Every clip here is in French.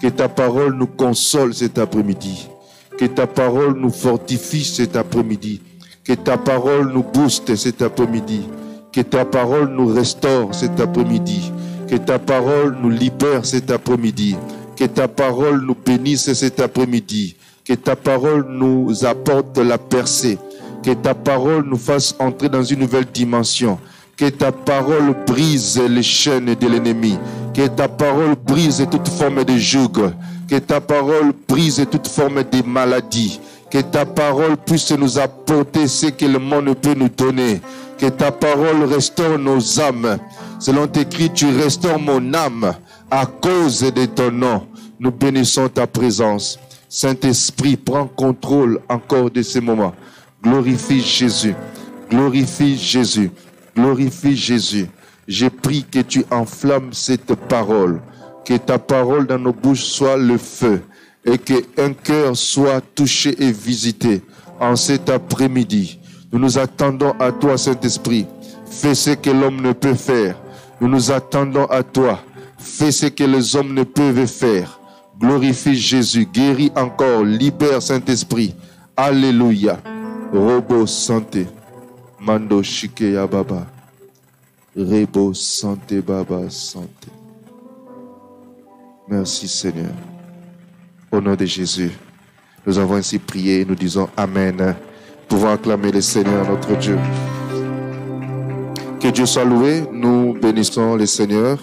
Que ta parole nous console cet après-midi. Que ta parole nous fortifie cet après-midi. Que ta parole nous booste cet après-midi. Que ta parole nous restaure cet après-midi. Que ta parole nous libère cet après-midi. Que ta parole nous bénisse cet après-midi. Que ta parole nous apporte la percée. Que ta parole nous fasse entrer dans une nouvelle dimension. Que ta parole brise les chaînes de l'ennemi. Que ta parole brise toute forme de joug. Que ta parole brise toute forme de maladie. Que ta parole puisse nous apporter ce que le monde peut nous donner. Que ta parole restaure nos âmes. Selon tes cris, tu restaures mon âme à cause de ton nom. Nous bénissons ta présence. Saint-Esprit, prends contrôle encore de ces moments. Glorifie Jésus. Glorifie Jésus. Glorifie Jésus. Je prie que tu enflammes cette parole. Que ta parole dans nos bouches soit le feu. Et qu'un cœur soit touché et visité en cet après-midi. Nous nous attendons à toi, Saint-Esprit. Fais ce que l'homme ne peut faire. Nous nous attendons à toi. Fais ce que les hommes ne peuvent faire. Glorifie Jésus. Guéris encore. Libère, Saint-Esprit. Alléluia. Robo santé. Mando shikeya baba. Rebo santé baba santé. Merci Seigneur. Au nom de Jésus, nous avons ainsi prié, nous disons Amen. Pouvons acclamer le Seigneur notre Dieu. Que Dieu soit loué, nous bénissons le Seigneur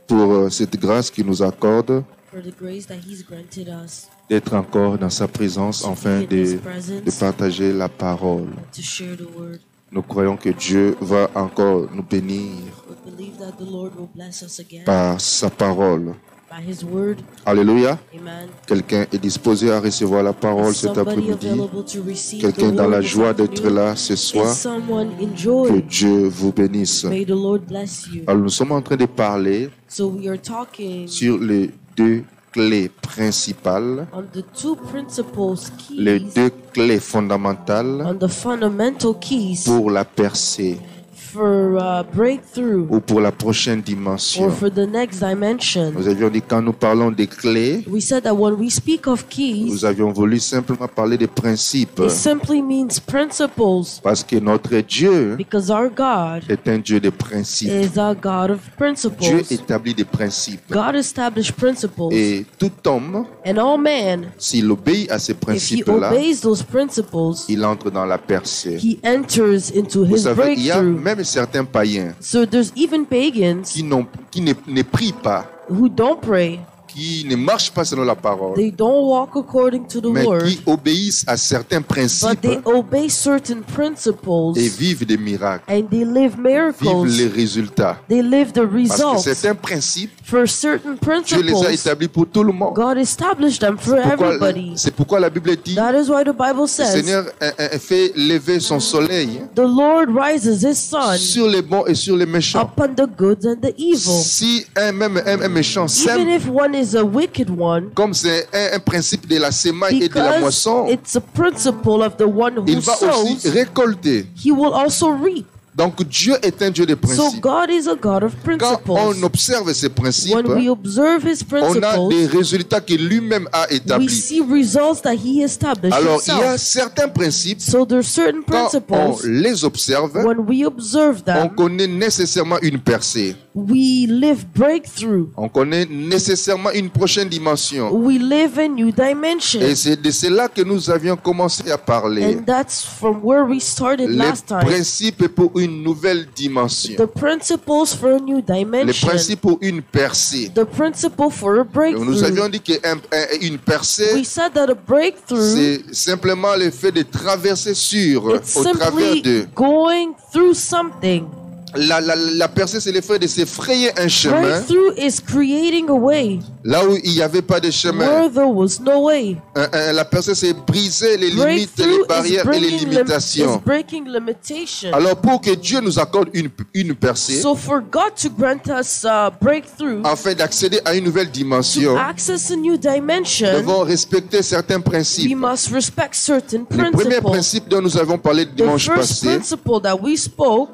pour cette grâce qu'il nous accorde d'être encore dans sa présence afin de partager la parole. Nous croyons que Dieu va encore nous bénir par sa parole. Alléluia. Quelqu'un est disposé à recevoir la parole cet après-midi. Quelqu'un dans la joie d'être là ce soir. Que Dieu vous bénisse. Alors nous sommes en train de parler sur les deux clés principales, les deux clés fondamentales pour la percée. Ou pour la prochaine dimension. Nous avions dit quand nous parlons des clés, nous avions voulu simplement parler des principes. Parce que notre Dieu est un Dieu de principes. Dieu établit des principes. Et tout homme, s'il obéit à ces principes-là, il entre dans la percée. Vous savez, il y a même certains païens qui ne prient pas, qui ne marchent pas selon la parole, mais qui obéissent à certains principes et vivent des miracles, vivent les résultats. Parce que certains principes, Dieu les a établis pour tout le monde. C'est pourquoi la Bible dit le Seigneur fait lever son soleil sur les bons et sur les méchants. Si un méchant sème, comme c'est un principe de la semaille et de la moisson, il va aussi récolter. Donc Dieu est un Dieu de principes. Quand on observe ces principes, on a des résultats que lui-même a établis. Alors il y a certains principes, quand on les observe, on connaît nécessairement une percée. On connaît nécessairement une prochaine dimension. Et c'est de cela que nous avions commencé à parler. Les principes pour une nouvelle dimension. Les principes pour une percée. Nous avions dit qu'une percée, c'est simplement le fait de traverser au travers de. La percée, c'est le fait de se frayer un chemin là où il n'y avait pas de chemin. La percée, c'est briser les limites, les barrières et les limitations. Alors, pour que Dieu nous accorde une percée, afin d'accéder à une nouvelle dimension, nous devons respecter certains principes. Le premier principe dont nous avons parlé le dimanche passé,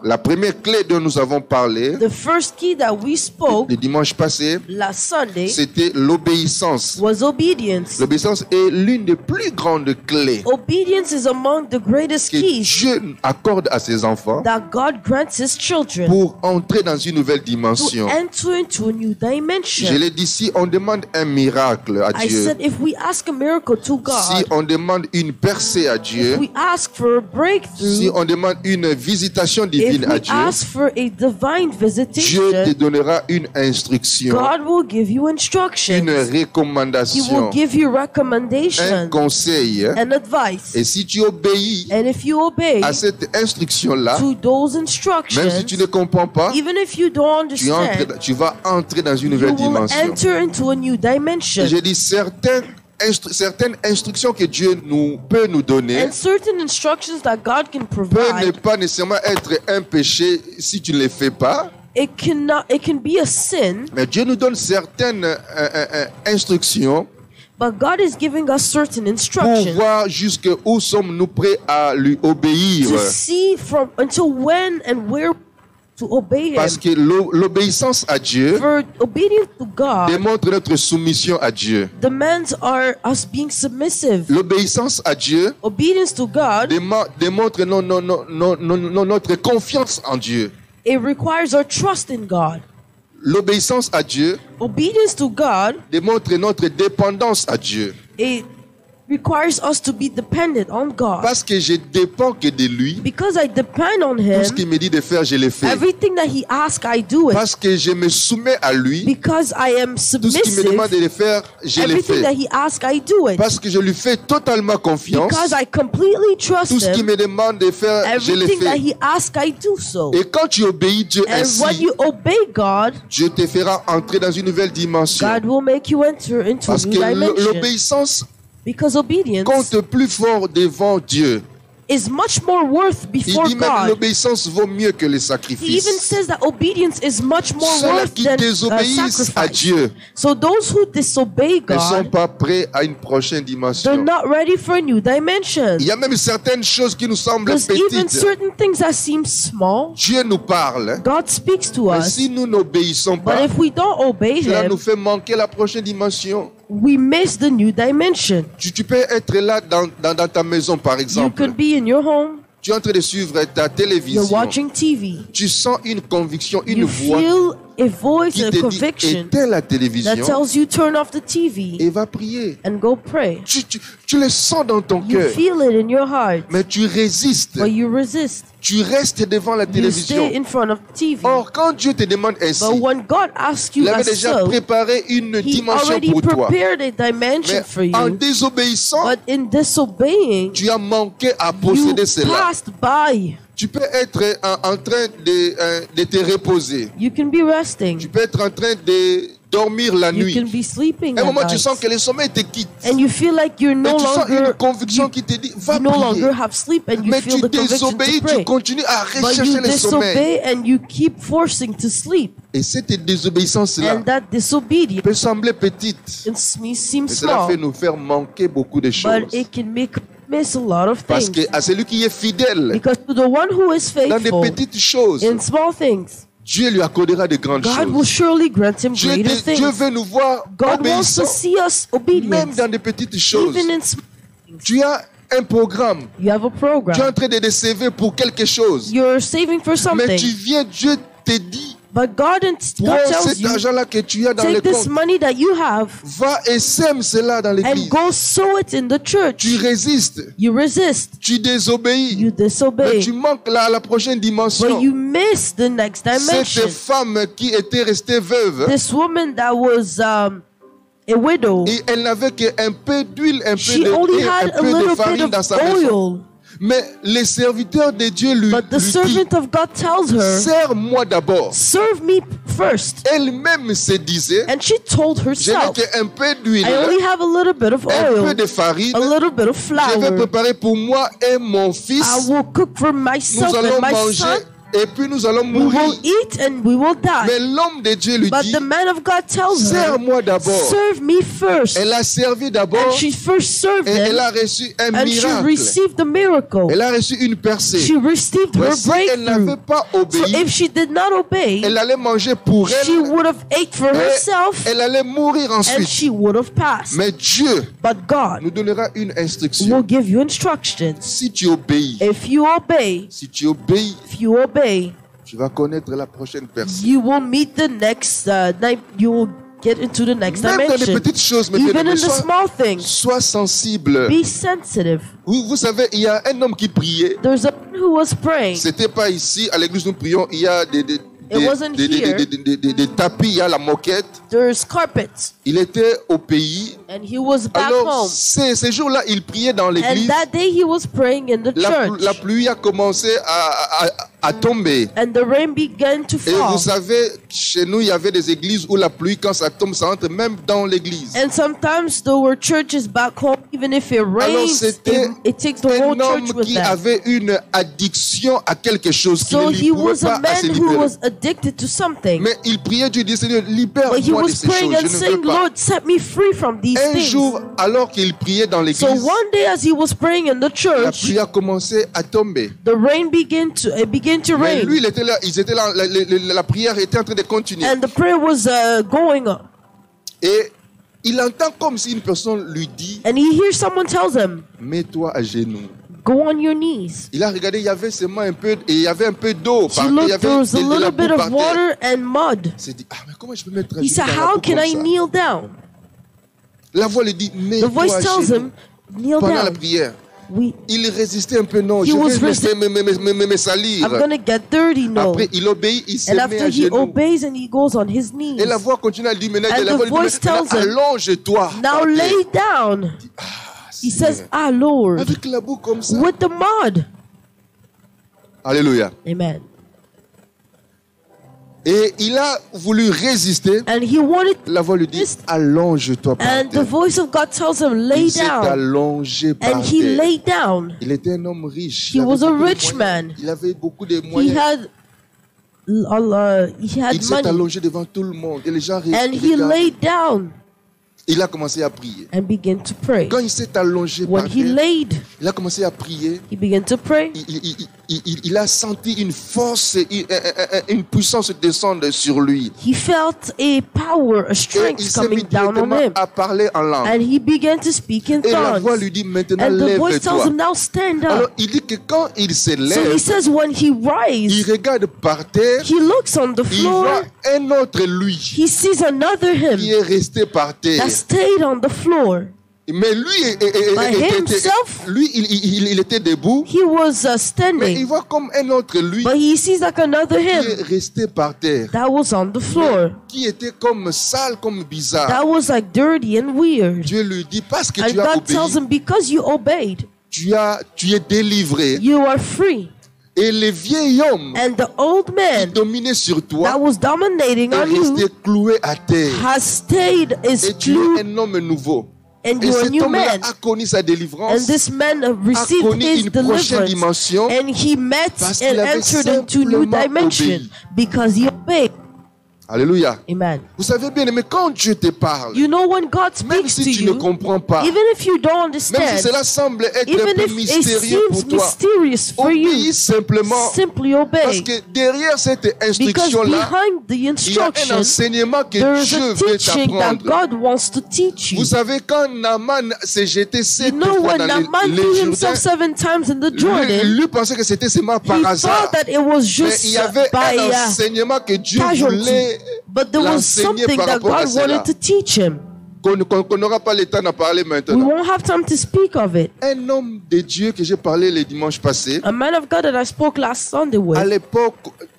la première clé dont nous avons parlé The first key that we spoke le dimanche passé, last Sunday c'était l'obéissance. was obedience. L'obéissance est l'une des plus grandes clés Obedience is among the greatest que keys Dieu accorde à ses enfants that God grants His children pour entrer dans une nouvelle to dimension. enter into a new Je dimension. l'ai dit, si on demande un miracle à I Dieu, said if we ask a miracle to si God, on demande une percée à if Dieu, we ask for a si breakthrough, on demande une visitation if divine à we Dieu, ask for a divine Dieu te visitation, donnera une instruction, God will give you une instructions. He will recommandation, give you un recommendations conseil. and advice. Et si tu obéis And if you obey à cette instruction-là, to those même si instructions, tu ne comprends pas, even if you don't understand, tu vas entrer dans une you nouvelle will dimension. enter into a new dimension. J'ai dit certaines instructions que Dieu peut nous donner And certain instructions that God can peut ne provide, pas nécessairement être un péché si tu ne les fais pas. it can be a sin, Mais Dieu nous donne certaines instructions but God is giving us certain pour instructions voir jusqu'où sommes-nous prêts à lui obéir. to see from until when and where to obey Him. Parce que l'obéissance à Dieu For obedience to God démontre notre soumission à Dieu. demands us being submissive. L'obéissance à Dieu Obedience to God, démontre notre confiance en Dieu. it requires our trust in God. L'obéissance à Dieu Obedience to God, démontre notre dépendance à Dieu. it requires us to be dependent on God. Parce que je dépends que de lui, Because I depend on tout Him, ce qu'il me dit de faire, je le fais. everything that He asks, I do it. Parce que je me soumets à lui, Because I am tout ce qu'il me submissive, demande de le faire, je le everything that fais. He asks, I do it. Parce que je lui fais totalement confiance, Because I completely trust tout ce qu'il Him, me demande de faire, je le everything that fais. He asks, I do so. Et quand tu obéis Dieu And when ainsi, you obey God, Dieu te fera entrer dans une nouvelle dimension. God will make you enter into a Parce new que dimension. l'obéissance Because obedience compte plus fort devant Dieu. is much more worth Il before dit même God. l'obéissance vaut mieux que les He even sacrifices. says that obedience is much more Ceux worth qui than désobéissent à sacrifice. Dieu So those who disobey ne sont God, pas prêts à une prochaine they're dimension. not ready for a new dimension. Il y a même certaines choses qui nous semblent There's even petites. certain things that seem small. Dieu nous parle, God speaks to mais us, si nous n'obéissons but pas, if we don't obey cela nous Him, fait manquer la prochaine dimension. we miss the new dimension. Tu peux être là dans ta maison, par You exemple. could be in your home, Tu es en train de suivre ta you're télévision. watching TV. Tu sens une conviction, une You voix feel a voice, qui a te dit conviction éteins la that télévision tells you turn off the TV et va prier. and go pray. Tu le sens dans ton You cœur, feel it in your heart, mais tu résistes. but you resist. Tu restes devant la You télévision. stay in front of the TV. Or, quand Dieu te demande ainsi, But when God asks you il avait as déjà so, préparé une He dimension already pour toi. prepared a dimension Mais for en you. désobéissant, But in disobeying, tu as manqué à you posséder cela. passed by. Tu peux être en train de te reposer. You can be resting. Tu peux être en train de dormir la You nuit. can be sleeping À un at moment, tu night. sens que le sommeil te quitte. And you feel like you're Et no tu sens une longer, conviction qui te dit, va you no prier. longer have sleep, and you Mais feel tu the conviction désobéis, to tu pray. continues à But you rechercher le sommeil. disobey and you keep forcing to sleep. Et cette désobéissance-là And that disobedience peut sembler petite, seems mais cela small, fait nous faire manquer beaucoup de choses. but it can make us miss a lot of Parce things. que à celui qui est fidèle Because to the one who is dans des faithful petites choses, in small things, Dieu lui accordera de grandes God will choses. surely grant him greater Dieu things. veut nous voir God wants to obéissants, see us même obedient, dans des petites choses. even in small things. Tu as un programme, You have a tu es en program. train de recevoir pour quelque chose, You're saving for mais something, tu viens, Dieu te dit, but God prends tells cet you, argent-là que tu as dans le take this compte, money that you have va et sème cela dans and l'église. go sow it in the church. Tu résistes, You resist, tu désobéis, you mais disobey, tu manques la prochaine dimension. but you miss the next Cette dimension. femme qui était restée veuve, This woman that was a widow, et elle n'avait qu'un peu d'huile, un she peu only de, un had a peu de little bit farine dans of sa maison. oil, Mais les serviteurs de Dieu lui, but the lui dit, servant of God tells her, sers-moi d'abord. serve me first. Elle-même se disait, And she told je n'ai herself, qu'un peu d'huile, I only have a little bit of un peu oil, de farine, a little bit of je vais flour. préparer pour moi et mon fils. I will cook for myself Nous allons and my manger son, et puis nous allons We mourir. will eat and we will Mais die. l'homme de Dieu lui But dit, the man of God tells her, sers-moi d'abord. serve me first. Elle a servi d'abord And she first served et elle him, a reçu un and she miracle. received the miracle. Elle a reçu une percée. She received her Mais si elle n'avait breakthrough. pas So obéi, if she did not obey, elle allait manger pour she elle would have ate for et herself elle allait mourir and ensuite. she would have passed. Mais Dieu But God nous donnera une will instruction. give you instructions. Si tu obéis, If you obey, tu vas connaître la prochaine personne. you will meet the next you will get into the next Même dans les dimension. petites choses, mes Even bien-aimés, in the small things, sois sensible. be sensitive. Vous savez, il y a un homme qui priait. There's a man who was praying. C'était pas ici, à l'église nous prions, il y a des wasn't here. des tapis, il y a la moquette. There's carpets. Il était au pays. And he was back Alors, home. ces jours-là, il priait dans And l'église. that day he was praying in the La church. pluie a commencé à tomber. And the rain began to Et vous fall. savez, chez nous, il y avait des églises où la pluie, quand ça tombe, ça entre même dans l'église. And sometimes there were churches back home, even if it Alors, rains, c'était it takes the un whole church homme with qui them. avait une addiction à quelque chose qui So ne he lui pouvait was a pas à se man who libérer. was addicted to something. Mais il priait Dieu, il dit, Seigneur, But he libère-moi de was ces praying choses, and je ne saying, veux pas. Lord, set me free from these Un things. jour, alors qu'il priait dans So l'église, one day as he was praying in the la church, pluie a commencé à tomber. the rain began to Mais rain. lui, il était là, ils étaient là, la prière était en train de continuer. And the prayer was going on. Et il entend comme si une personne lui dit, And he hears someone tells him, mets-toi à genoux. go on your knees. Il a regardé, il y avait seulement un peu, et il y avait un peu d'eau He par terre, il y looked, avait there was a de la little boue bit par of terre. water and mud. Il s'est dit, ah mais comment je peux mettre à He genoux said, dans la how boue can comme I ça? kneel down? La voix lui dit, The mets-toi voice à tells genoux him, kneel pendant la down. prière. We, Il résistait un peu, non, He je was vais me salir. I'm going to get dirty, no. Après, il obéit, il se And met after à he genoux. obeys and he goes on his knees. Et la voix continue à lui mener, And la the voix lui dit, voice tells maintenant, him, allonge-toi. Now par terre. lay down. He says, ah, Lord, Avec la boue comme ça. with the mud. Alléluia. Amen. Et il a voulu résister. And he wanted, La voix lui dit, allonge-toi par and the terre. voice of God tells him, lay Il s'est down. allongé par And he terre. lay down. Il était un homme riche. He Il avait was a beaucoup de rich moyens. man. Il avait beaucoup de He moyens. had Il s'est money. allongé devant tout le monde. Et les gens And he regardaient. laid down Il a commencé à prier. and began to pray. Quand il s'est allongé When par he terre, laid, il a commencé à prier. he began to pray. Il a senti une force, une puissance descendre sur lui. He felt a power, a Et strength il s'est mis coming down on directement him. à parler en langue. And he began to speak in Et la voix tongues. lui dit maintenant And the voice tells lève-toi. him, now stand Alors up. il dit que quand il se So he lève, says when he il rises, regarde par terre, he looks on the il floor, voit un autre lui he sees another qui him est resté par terre. that stayed on the floor. Mais lui, himself, il était debout, He was mais il standing, voit comme un autre lui but he sees like another qui est him resté par terre, that was on the floor, qui était comme sale, comme bizarre. that was like dirty and weird. Dieu lui dit, parce que And tu as God tells obéi, him, because you obeyed, tu es délivré. you are free. Et le vieil homme And the old qui man dominait sur that toi was dominating est on you resté cloué à terre. has stayed, is Et tu es glued, un homme nouveau. and Et you're a cet new homme-là man. a connu sa And délivrance, this man a received connu his une prochaine deliverance, dimension and he met parce and qu'il avait entered into a new simplement dimension obéi. because he obeyed. Alléluia. Amen. Vous savez bien, mais quand Dieu te parle, You know, when God même speaks to si tu ne you, comprends pas, even if you don't même si understand, cela semble être un even peu if it mystérieux pour seems toi, mysterious for you, obéis simplement, simply parce obey. que derrière cette Because instruction-là, behind the il y a un instruction, enseignement que there is Dieu a veut teaching that t'apprendre. God wants to teach you. Vous savez, quand Naaman s'est jeté You 7 know, fois when dans Naaman les threw Jourdain, himself 7 times in the lui Jordan, pensait que c'était seulement par he hasard. thought that it was Mais just il y avait by un enseignement que Dieu casualty. voulait But there was l'enseigner something par that rapport à God cela. wanted to teach him. Qu'on n'aura pas le temps d'en parler We maintenant. won't have time to speak of it. Un homme de Dieu que j'ai parlé le dimanche passé, A man of God that I spoke last Sunday à with, l'époque,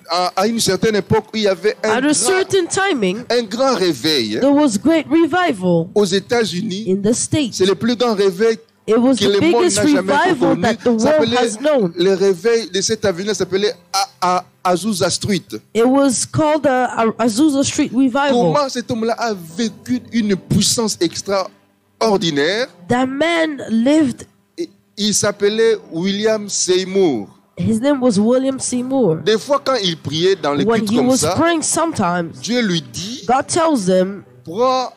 à une certaine époque, il y avait at a certain timing, un grand réveil there was great revival aux États-Unis. in the States. C'est le plus grand réveil It was que the le monde biggest n'a jamais revival connu. that the Ça world s'appelait- has known. Le réveil de cette avenue s'appelait Azusa Street. It was called Azusa Street Revival. Comment cet homme-là a vécu une puissance extraordinaire. That man lived, Et il s'appelait William Seymour. His name was William Seymour. Des fois, quand il priait dans les When cultes he comme was ça, praying sometimes, Dieu lui dit, God tells him, prends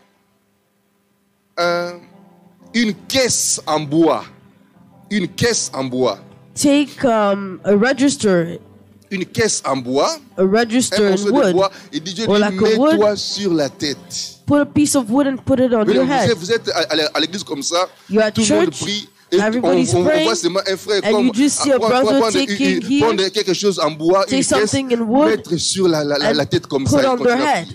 une caisse en bois. Une caisse en bois. take a register, Une caisse en bois. a register Un in morceau de wood, bois. Et dit, Dieu or dit, like a wood. mets-toi sur la tête. Put a piece of wood and put it on your head. Vous êtes à l'église comme ça, You're at tout le monde church, prie. Et on everybody's voit praying, seulement un frère and comme you just see a brother taking here, prendre quelque chose en bois, take une caisse, something in wood, mettre sur la tête comme put ça. on Et their continue à head.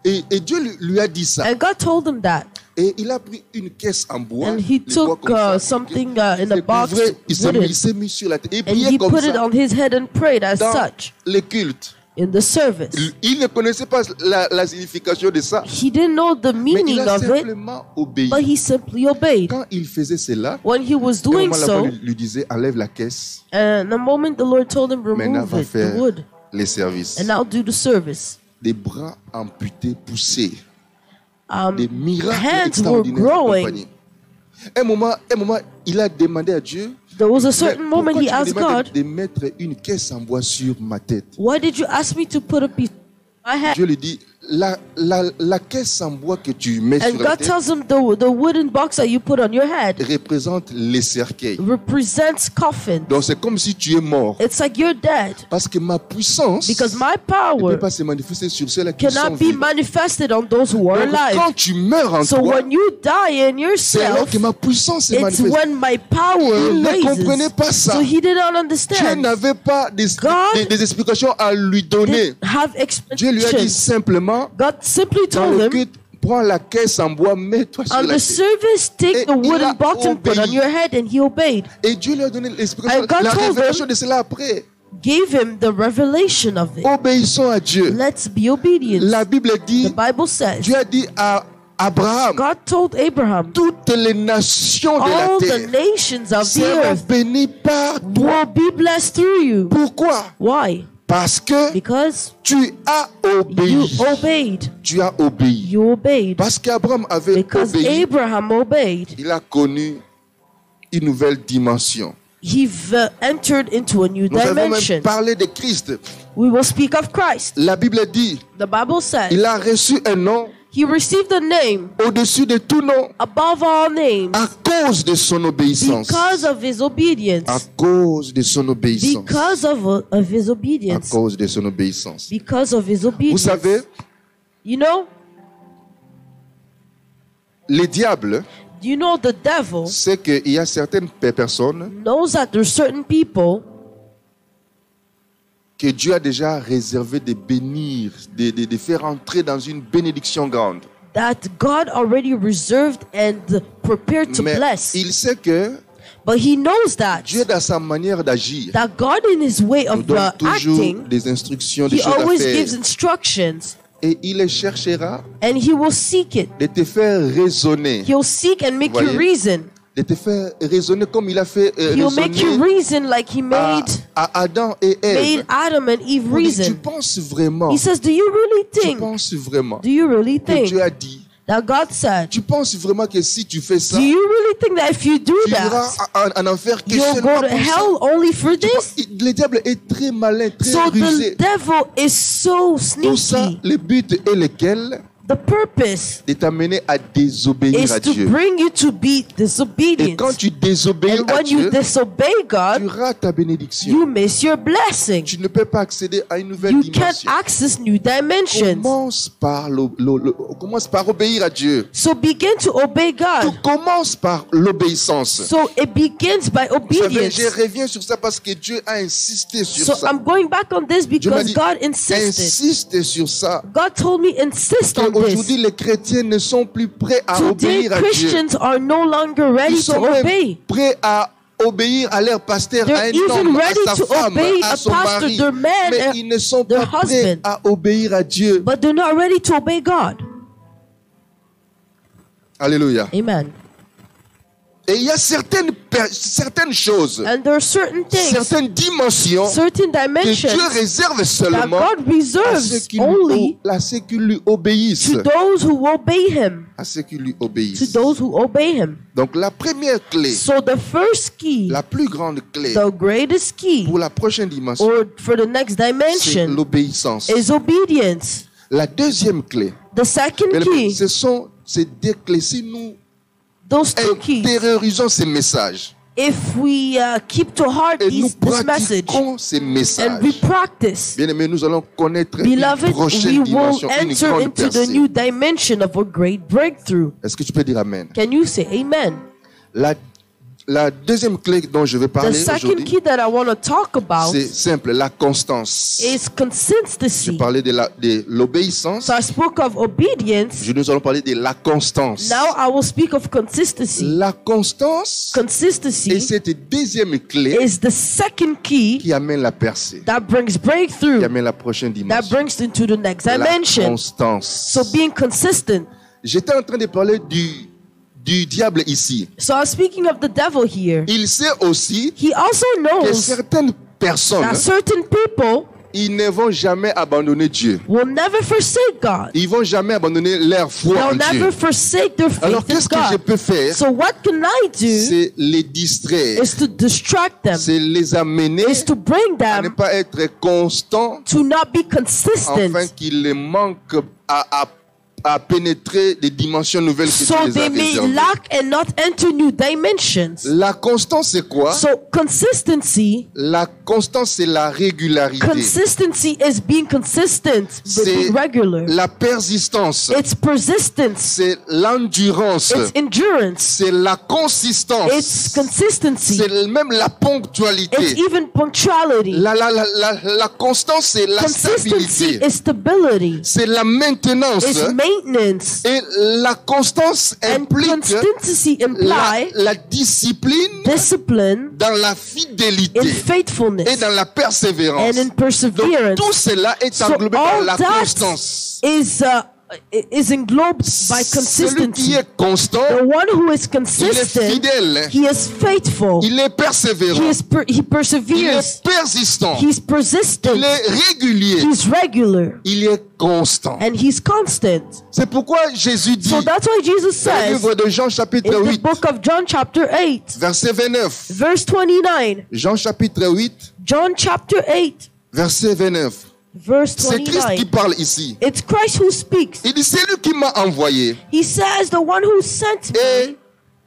prier. Et Dieu lui a dit ça. And God told him that. Et il a pris une caisse en bois. And he les bois took comme ça, something in a il box, couvrait, wooden, il s'est mis sur la tête. Et il and priait he comme put it ça on his head and prayed as dans such les cultes. in the service. Il ne connaissait pas la signification de ça. He didn't know the Mais il meaning a of it, simplement obéi. but he simply obeyed. Quand il faisait cela, When he was à un doing moment, la so, voix lui disait, enlève la caisse. and the moment the Lord told him, Maintenant, remove va it, the faire wood, les services. and now do the service. Des bras amputés, poussés. Um, Des miracles hands were extraordinaires growing. accompagnés. Un moment, il a demandé à Dieu, There was a mais certain pourquoi moment tu he me asked demandes God, de mettre une caisse en bois sur ma tête? why did you ask me to put a piece on my head? Dieu lui dit, la caisse en bois que tu mets And sur la God tête tells him the wooden box that you put on your head représente les cercueils. represents coffin. Donc c'est comme si tu es mort. It's like you're dead Parce que ma puissance because my ne power peut pas se manifester sur ceux-là qui sont cannot be vivants. manifested on those who are Donc, quand alive. tu meurs en So toi, when you die in c'est alors yourself, que ma puissance se it's manifeste. when my power Il ne comprenait raises. pas ça. So he didn't Dieu understand. n'avait pas God des explications à lui donner. Didn't have Dieu lui a dit explanations. simplement, God simply dans told le him, culte, prends la caisse en bois, mets-toi sur on la the tête. service, take Et the il a wooden box and put on obéi. your head, and he obeyed. Et Dieu lui a donné l'explication, And God la told révélation him- de cela après. Gave him the revelation of it. Obéissons à Dieu. Let's be obedient. La Bible The dit, Bible says, Dieu a dit à Abraham, God told Abraham, toutes les nations de la all the terre nations of the seront earth bénies par toi. will be blessed through you. Pourquoi? Why? Parce que Because tu as you obéi. obeyed. Tu as obéi. You obeyed. Parce qu'Abraham avait Because obéi, Abraham obeyed, il a connu une nouvelle dimension. he entered into a new Nous avons dimension. même parlé de Christ. We will speak of Christ. La Bible dit, The Bible says il a reçu un nom he received a name au-dessus de tout nom above all names à cause de son obéissance. because of his obedience. À cause de son obéissance. Because of his À obedience. cause de son obéissance. Because of his Vous obedience. savez, You know, les diables, do you know the devil c'est qu'il y a certaines personnes knows that there's certain people que Dieu a déjà réservé de bénir, de faire entrer dans une bénédiction grande. that God already reserved and prepared to Mais bless. il sait que But he knows that Dieu, dans sa manière d'agir, God in his way nous of donne toujours acting, des instructions, des he choses à always faire. gives instructions Et il les cherchera and he will seek it. de te faire raisonner, He'll seek and make you Voyez? reason. de te faire raisonner comme il a fait He'll make you raisonner reason like he à Adam et Ève. made Adam and Eve Il dit, tu reason. penses vraiment, He says, do you really tu think? penses vraiment Do you really que think Dieu a dit, that God said? tu penses vraiment que si tu fais ça, Do you really think that if you do tu iras that, en enfer que you'll seulement go to pour ça? hell only for Tu vois, this? le diable est très malin, très So the rusé. devil is so Tout ça, sneaky. le but est lequel? The purpose De t'amener à désobéir is à to Dieu. bring you to be Et disobedient. quand tu désobéis And à when you Dieu, disobey tu God, rates ta bénédiction. you miss your blessing. Tu ne peux pas accéder à une nouvelle You can't dimension. access new dimensions. Commence par obéir à Dieu. So begin to obey Tout God. commence par l'obéissance. So it begins by Vous savez, obedience. je reviens sur ça parce que Dieu a insisté sur So ça. I'm going back on this Dieu m'a because dit, God insisted. insiste sur ça. God told me insist on Aujourd'hui, this. les chrétiens ne sont plus prêts à Today obéir à Dieu. Christians are no longer ready Ils to sont même obey. prêts à obéir à leur pasteur, à They're un even homme, ready à sa to femme, obey à a son pastor, mari. their man, Mais and ils ne sont their pas prêts husband. à obéir à Dieu. But they're not ready to obey God. Alléluia. Amen. Et il y a certaines choses, And there are certain things, certaines dimensions certain que dimensions Dieu réserve that seulement God à reserves ceux qui only lui obéissent. to those who obey Him. À ceux qui lui To obéissent. those who obey Him. Donc la première clé, So the first key, la plus grande clé the greatest key, pour la prochaine dimension, or for the next c'est dimension, l'obéissance. is obedience. La deuxième clé, The second key, ce sont ces deux clés. Si nous those two keys, intériorisons ces messages if we keep to heart et nous this message pratiquons ces and we messages, practice, bien aimés, nous allons connaître une beloved, we prochaine will dimension, une enter grande into the percée. new dimension of a great breakthrough. Est-ce que tu peux dire Amen? Can you say amen? La deuxième clé dont je vais The parler second aujourd'hui, key that I want to talk about c'est simple, la constance. is Je consistency. parlais de l'obéissance. So I spoke of obedience. Nous allons parler de la constance. Now I will speak of consistency. La constance est Consistency cette deuxième clé is the second key qui amène la percée, that brings qui breakthrough, amène la prochaine that dimension. brings into the next La dimension. constance. So being consistent. J'étais en train de parler du diable ici. So I'm speaking of the devil here. Il sait aussi He also que knows certaines personnes, that certain people ils ne vont jamais abandonner Dieu. will never forsake God. Ils vont jamais abandonner leur foi en They'll Dieu. never forsake their Alors faith in qu'est-ce que je God. peux faire? So what can I do C'est les distraire. is to distract them, C'est les amener is to bring à ne them pas être constants to not be afin consistent, qu'ils les manquent à pénétrer des dimensions nouvelles que so Dieu les a they may réservées. lack and not enter new dimensions. La constance, c'est quoi? So consistency, La constance, c'est la régularité. consistency is being consistent, C'est being regular. la persistance. It's persistence, C'est l'endurance. it's endurance, C'est la consistance. it's consistency, C'est même la it's ponctualité. even punctuality. La constance, c'est la Consistency stabilité. is stability, C'est la maintenance. it's maintenance, Et la constance and implique consistency imply la discipline discipline dans la in fidélité et faithfulness dans la persévérance. and in Donc perseverance. tout cela est So englobé par all la that constance. is englobed by Celui qui consistency. est constant, The one who is il est consistent, fidèle, he is faithful, il est persévérant, he il perseveres, est persistant, he's persistent, il est régulier, he's regular, il est constant. and he's constant. C'est pourquoi Jésus dit So that's why Jesus dans le says livre de Jean chapitre in the 8, book of John chapter 8, verset 29. verse 29, Jean chapitre 8, John chapter 8, verset 29. verse C'est Christ qui 29. parle ici. It's Christ who speaks. Il dit, c'est lui qui m'a envoyé He says, the one who sent et me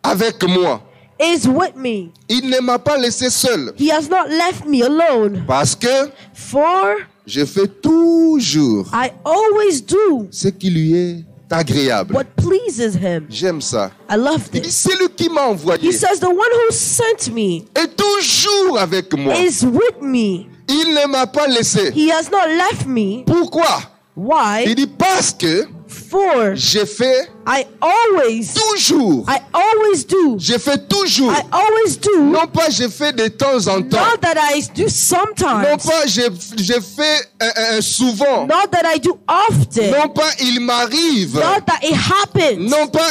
avec moi. is with me. Il ne m'a pas laissé seul He has not left me alone. parce que For je fais toujours I always do ce qui lui est agréable. what pleases him. J'aime ça. I love Il dit, this. c'est lui qui m'a envoyé He says, the one who sent me et toujours avec moi. is with me. Il ne m'a pas laissé. He has not left me. Pourquoi? Il Why? dit parce que For j'ai fait I always do. J'ai fait toujours. I always do. Non pas j'ai fait de temps en temps. Not that I do Non sometimes. pas j'ai fait souvent. Not that I do often. Non pas il m'arrive. Not that it happens. Non pas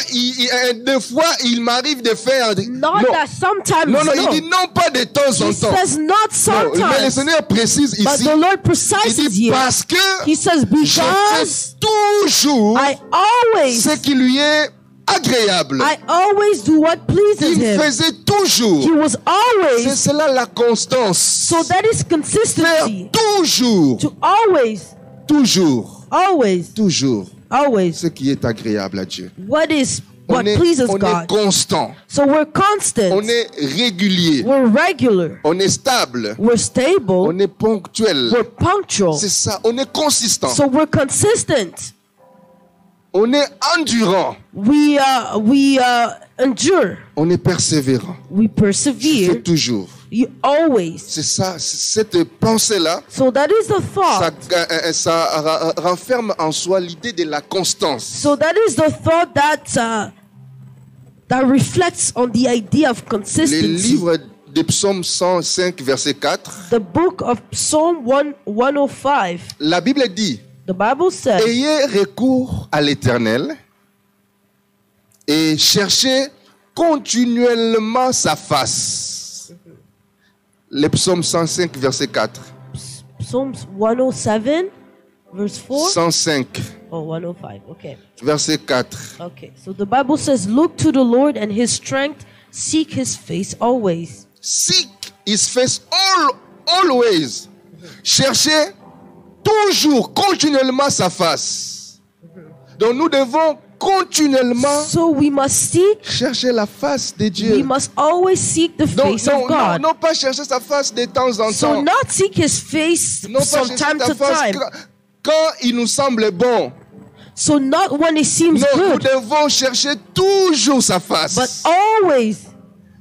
des fois il m'arrive de faire. Not Non. that sometimes. Non, il No. dit non pas de temps en He temps. says not Non, mais le sometimes. Seigneur précise But ici. the Lord Il precises dit here. parce que He says je because fais toujours I always ce qui lui est agréable. do what pleases Il him. faisait He toujours. was C'est always. cela la constance. So that is Faire consistency. toujours, To always, toujours always ce qui est agréable à Dieu. what pleases on est God. constant, So we're constant. on est régulier, We're regular. on est stable, We're stable. on est ponctuel. We're punctual. C'est ça, on est consistant, So we're consistent. on est endurant, We endure. on est persévérant. We Je persevere. fais toujours. You always. C'est ça, cette pensée-là, So that is the thought. ça renferme en soi l'idée de la constance. So that is the thought that reflects on the idea of Le consistency. livre de Psaume 105, verset 4, The book of Psalm 105. la Bible dit: The Bible says, ayez recours à l'Éternel et cherchez continuellement sa face. Le psaume 105, verset 4. Psalms 107, verse 4. 105, Oh, 105. Okay. verset 4. Okay. So the Bible says, "Look to the Lord and His strength; seek His face always." Seek his face always. Cherchez toujours, continuellement sa face. Donc nous devons continuellement So we must seek. chercher la face de We Dieu. must always seek the Donc, face of God. non pas chercher sa face de temps en So temps. not seek His face Non pas from chercher time ta to face time. quand il nous semble bon. So not when it seems Non, nous good, devons chercher toujours sa face. but always.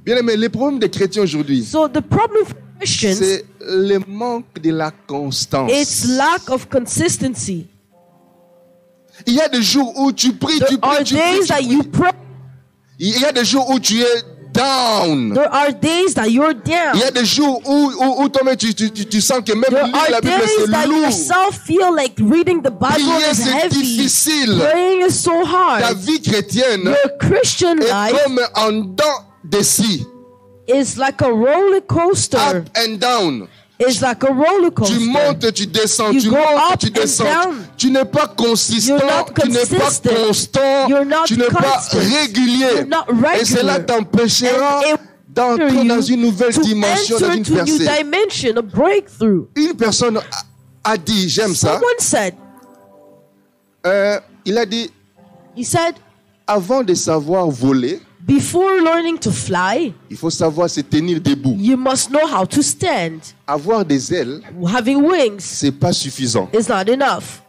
Bien aimé, le problème des chrétiens aujourd'hui, So the problem for Christians, c'est le manque de la constance. it's lack of consistency. Il y a des jours où tu pries, There tu are pries, tu pries, days tu that pries. you pray. Il y a des jours où tu es down. There are days that you're down. Il y a des jours où toi-même tu sens que même There lire la are Bible days c'est that lourd. yourself feel like reading the Bible Prier is c'est heavy. difficile. Praying is so Ta hard. vie chrétienne Your Christian est life comme en dents de scie. is like a roller coaster. Up and down. It's like a roller Tu coaster. montes, tu descends, You tu go montes, up tu and descends. down. Tu n'es pas consistant, You're not tu n'es pas consistent. constant, You're not tu n'es pas constant. régulier. You're not regular. Et cela t'empêchera And it d'entrer you dans une nouvelle to dimension, dans enter une to a new percée. dimension, a breakthrough. Une personne a dit, j'aime ça, Someone said, il a dit, he said, avant de savoir voler, before learning to fly, il faut savoir se tenir debout. you must know how to stand. Avoir des ailes, Having wings c'est pas suffisant. is not enough.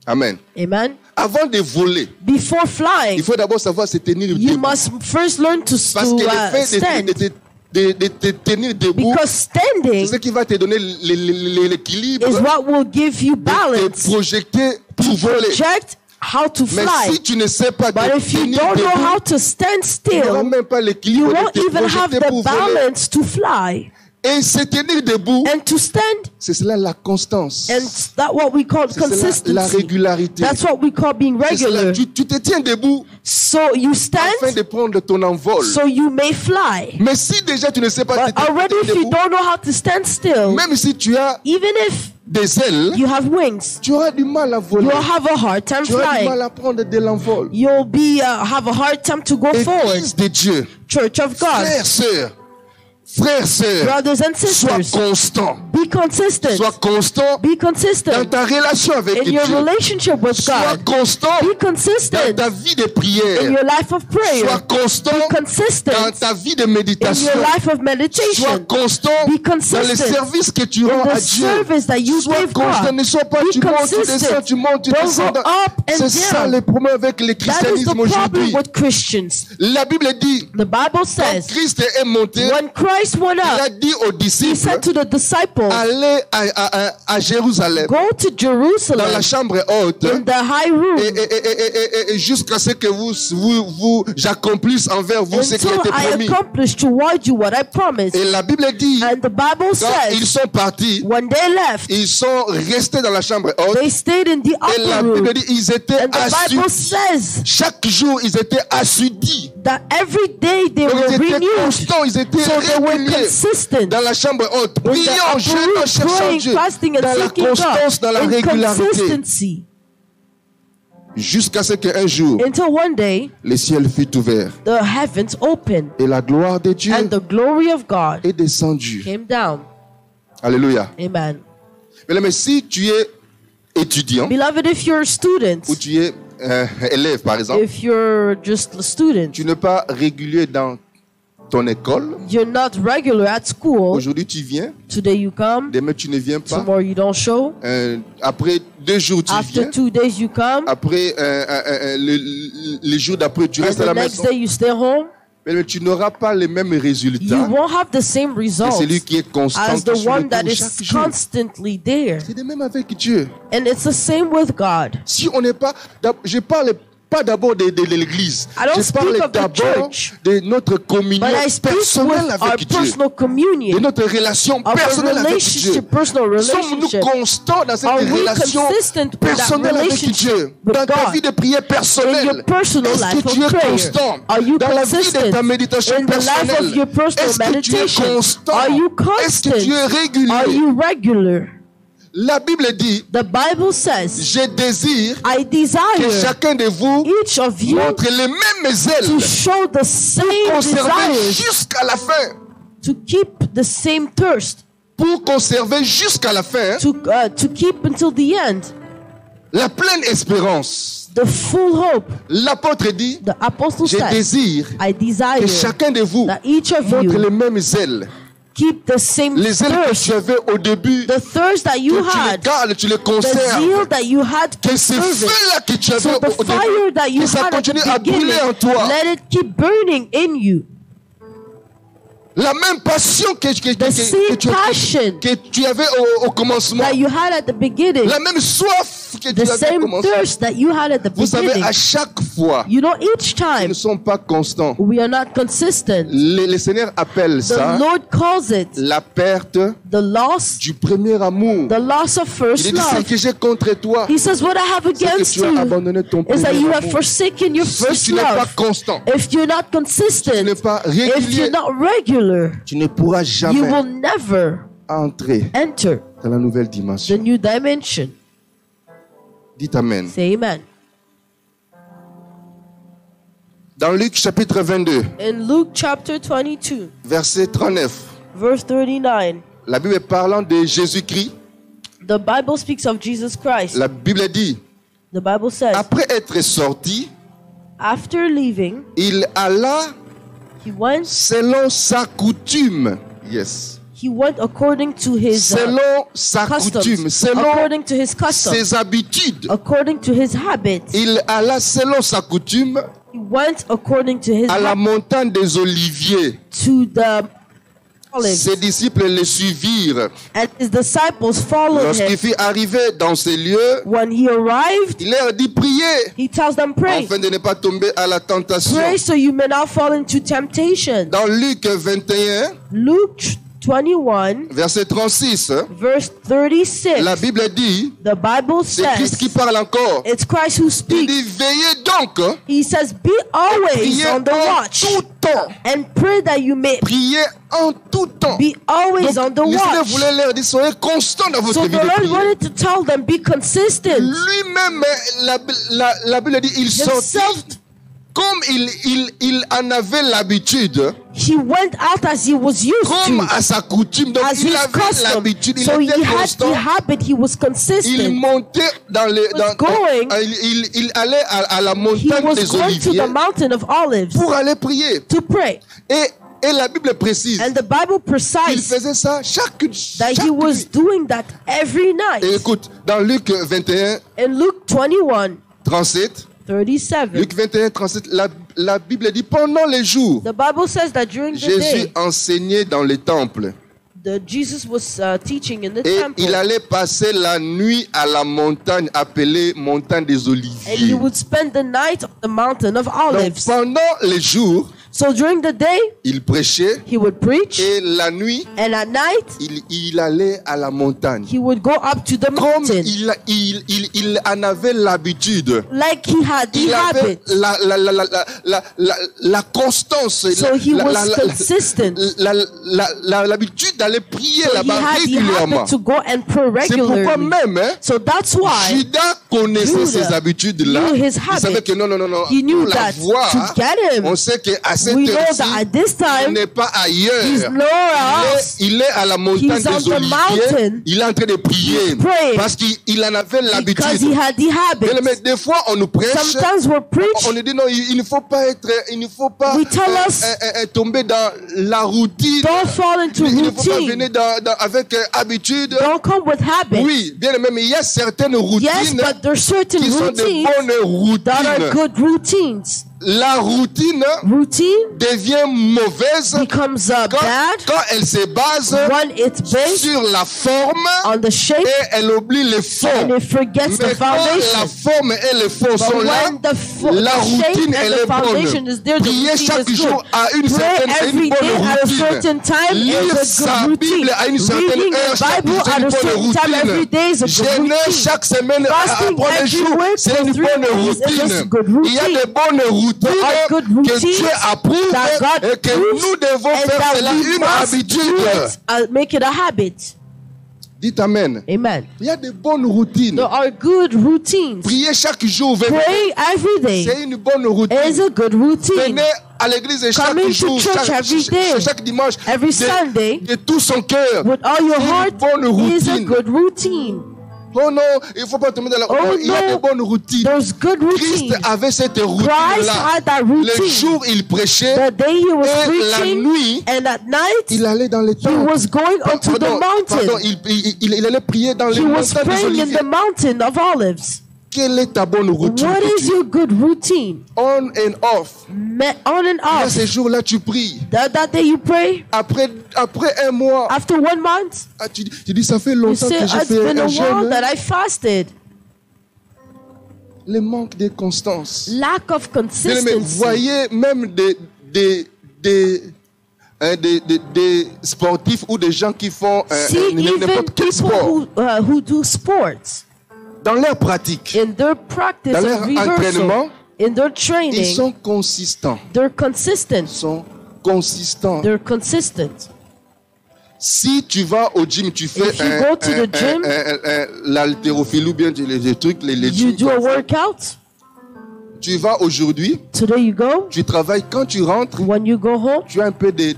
Amen. Amen. Avant de voler, Before flying, il faut d'abord savoir se tenir you debout. must first learn to Parce que le fait stand. de te tenir debout, Because c'est standing ce qui va te donner l'équilibre is what will give you de balance. te projeter pour voler. Project how to Mais fly. si tu ne sais pas te But if you tenir don't know debout, how to stand tu n'auras still, même pas you l'équilibre de won't te even have projeter the pour voler. balance to fly. Et se tenir debout, And to stand, c'est cela la constance. and that's what we call C'est cela la consistency. régularité. That's what we call being C'est cela, regular. tu te tiens debout So you afin stand de prendre ton envol. so you may fly. Mais si déjà tu ne sais pas te But already tenir if you debout, don't know how to stand still, même si tu as even if des ailes, you have wings, tu auras du mal à voler. you'll have a hard time Tu auras du mal flying. à prendre de l'envol. You'll be have a hard time to go forward. Église de Dieu, Church of God, frères, sœurs, brothers and sois sisters, constant. be consistent. Sois constant Be dans consistent ta relation avec in your Dieu. relationship with Sois God. constant Be dans consistent ta vie de in prière. your life of prayer. Sois constant Be dans consistent ta vie de in méditation. your life of Sois meditation. constant Be dans le consistent service que tu in rends à the Dieu. service that you Sois give constant, God. ne sois pas Be tu montes, tu consistent. descends, tu montes, tu Don't descends. go up and C'est ça down. le problème avec le That is the christianisme problem aujourd'hui. with Christians. La Bible dit, The Bible quand says, Christ est monté, when Christ went il a up, dit aux he disciples, said to the disciples, allez à Jérusalem, go to dans Jerusalem la chambre haute, in the high room et jusqu'à ce que j'accomplisse envers vous ce qui until était I promis. accomplish toward you what I promised. Et la Bible dit, And the Bible quand ils says, sont partis, when they left, ils sont restés dans la chambre haute. they stayed in the Et la upper room. Bible dit, ils étaient And the Bible assidus. says Chaque jour, ils étaient assidus. that every day they Donc, were ils étaient renewed. constants, ils étaient So they were réguliers consistent. dans la chambre haute. In the Priant, upper jeûnant, room, cherchant praying, Dieu. fasting, and Dans la seeking constance, dans la God in régularité. consistency. Jusqu'à ce qu'un jour, Until one day, le ciel fut ouvert. the heavens opened Et la gloire de Dieu and the glory of God est descendue. came down. Alléluia. Amen. Mais si tu es étudiant, Beloved, if you're a student, ou tu es élève par exemple, if you're just a student, tu n'es pas régulier dans ton école. you're not regular at school. Aujourd'hui tu viens, Today you come, demain tu ne viens pas. tomorrow you don't show. Après 2 jours tu After viens. 2 days you come, Après le jour d'après tu and restes à the la next maison. day you stay home. Mais tu n'auras pas les mêmes You résultats won't have the same que results celui qui est constant as the qui suit le one that tour is chaque jour. constantly there. C'est de même avec Dieu. And it's the same with God. Si on n'est pas, je parle pas d'abord de l'église. I don't Je speak parle of the d'abord church, de notre communion but I speak personnelle with our avec Dieu. personal De communion, notre relation of our personnelle avec Dieu. relationship, personal Sommes-nous relationship. constants dans cette Are we relation consistent with that personnelle avec relationship Dieu? with Dans ta God? vie de prière In personnelle, your personal est-ce life que of tu es prayer, constant? are you Dans la vie de consistent? ta méditation In the life of personnelle, your personal est-ce que tu es meditation, constant? are you Est-ce que constant? tu es Are régulier? you regular? La Bible dit, The Bible says, je désire I que desire chacun de vous each of you montre les mêmes to ailes show the same conserver desires, jusqu'à la fin. to keep the same thirst, Pour conserver jusqu'à la fin to keep until the end, la pleine espérance. the full hope. L'apôtre dit, The apostle je said, désire I que desire chacun de vous that each of montre you les mêmes ailes. keep the same Les ailes que thirst, tu avais au début, the thirst that you que tu les had, gardes, tu les the conserves. zeal that you had Que ce conserve it. feu-là que tu avais So the au fire début, that you que ça had at the continue à brûler beginning, en toi. let it keep burning in you. La même passion que same passion tu avais au commencement. That you had at the beginning, La même soif que the tu avais au same commencement. thirst that you had at the Vous savez, beginning. à chaque fois, You know, each nous ne time sommes pas constants. we are not consistent. Le Seigneur appelle The ça Lord calls it la perte the loss, du premier amour. the loss of Il first dit, ce love. que j'ai contre toi, He says, what I have c'est que against tu as you abandonné ton is that premier you have amour. forsaken your Si first tu n'es pas love. constant, If you're not tu n'es consistent, pas if you're régulier, not regular, tu ne pourras you jamais will never entrer enter dans la nouvelle the dimension. new dimension. Dites Amen. Say amen. Dans Luc chapitre 22, In Luke chapter 22, verset 39, verse 39, la Bible parlant de Jésus-Christ, the Bible speaks of Jesus Christ. la Bible dit, The Bible says, après être sorti, after leaving, il alla he went selon sa coutume. Yes. He went according to his Selon sa coutume, customs, selon according to his customs, ses habitudes. according to his habits. Il alla selon sa coutume He went according to his à la habits montagne des Oliviers. to the olives, Ses disciples le suivirent. and his disciples followed Lorsqu'il him. fut arrivé dans ces lieux, When he arrived, il leur dit priez he tells them, pray. afin de ne pas tomber à la tentation. Pray so you may not fall into temptation. Dans Luc 21, Luke 21, verset 36, verse 36, la Bible dit, the Bible c'est Christ qui says, parle encore. it's Christ who Il speaks. dit veillez donc, He says, be always priez on the en watch tout temps. and pray that you may Priez en tout temps. be always on Donc, the le Seigneur watch. voulait leur dire, soyez constants dans votre So vie the de Lord prière. wanted to tell them, be consistent. Lui-même, la Bible dit, il sortit Himself, comme il en avait l'habitude, he went out as he was used comme to, à sa coutume. Donc as il his avait custom. l'habitude, il So he était had constant. the habit, he was Il consistent. montait dans les, going. il allait à la He montagne was des going to Oliviers the mountain of olives pour aller prier. to pray. Et la Bible précise, And the Bible il precise faisait ça chaque that he was nuit. doing that every night. Et écoute, dans Luc 21, In Luke 21, 37, 37, Luc 21, 37, la Bible dit, pendant les jours, the Bible says that during the Jésus day, enseignait dans les temples. Jesus was teaching in the Et temple. il allait passer la nuit à la montagne appelée montagne des And he Oliviers. would spend the night on the mountain of Donc olives. pendant les jours, So during the day, il prêchait he would preach, et la nuit, and at night, il allait à la montagne. he would go up to the Comme mountain. il en avait l'habitude. Like he had the Il avait habit. la constance, So he was consistent. l'habitude d'aller prier So he là-bas had the régulièrement. habit to go and pray C'est pourquoi regularly. même, hein, So that's why Judas connaissait Judah ces habitudes-là. knew his Il savait habit. que non, he knew pour la that voir, to get him, on sait qu'à cette we know heure-ci, that at this il time, n'est pas he's ailleurs. nowhere else. Il est à la montagne He's on des the Oliviers. mountain. Il est en train de prier. He's praying. Parce qu'il en avait Because he l'habitude. had the habit. Mais des fois, on nous prêche. Sometimes we're On preached. nous dit non, il ne faut pas We tell us, tomber dans la routine. don't fall into Il ne faut pas routine. venir avec habitude. Don't come with habit. Oui, bien aimé, mais il y a certaines Yes, routines but there's certain qui sont de routines bonnes that are routines. good routines. la routine devient mauvaise becomes bad quand elle se base when it's based sur la forme on the shape et elle oublie les fonds. and it forgets Mais the quand la foundation. forme et les fonds But sont là, when the la shape routine and elle the est foundation bonne. is there, the Prier routine chaque is jour good. à une Pray certaine et every une bonne day at a routine. certain time Lire is a sa good routine. Bible à une certaine Reading heure the chaque Bible jour, c'est at une a bonne certain time every day is a routine. good Jeûner routine. chaque semaine Fasting après les every jours, week c'est for une 3 bonne days is a routine. good Il y a routine. des bonnes routines There are good que routines Dieu approuve that God et que approves nous devons and faire that cela we une must do habitude. it, make it a habit. Dites Amen. Amen. Il y a des bonnes routines. There are good routines. Prier chaque jour, Pray every day c'est une bonne routine. is a good routine. Venez à l'église chaque Coming to jour, church every day, chaque dimanche, every Sunday, de tout son cœur. with all your C'est une heart bonne is a routine. good routine. Oh non, il ne faut pas tomber dans la... Oh il y a no, des bonnes routines. There's good Christ routine. avait cette Christ routine-là. had that Le routine. jour, il prêchait. The day he was Et la preaching, nuit, and at night, il allait dans les he temples. was going onto the Pardon, mountain. il allait prier dans les He was montagnes des praying in Oliviers. the mountain of olives. Quelle est ta bonne routine? What que is tu- your good routine? On and off. On and Il y a off. ces jours-là, tu pries. That day you pray. Après un mois, After 1 month, tu dis, ça fait you longtemps say, que j'ai it's fait been a un while jeûne. that I fasted. Le manque de constance. Lack of Bien, mais consistency. voyez même des sportifs ou des gens qui font See, even n'importe quel people sport. who do sports, Dans leur pratique, in their practice dans of leur reversal, entraînement, in their ils training, sont consistants. they're consistent. They're consistent. Si tu vas au gym, tu fais If you go to the gym, l'haltérophilie ou bien les trucs, les You gyms do a comme ça. workout. Tu vas aujourd'hui, Today you go. tu travailles. Quand tu rentres, When you go home, tu as un peu des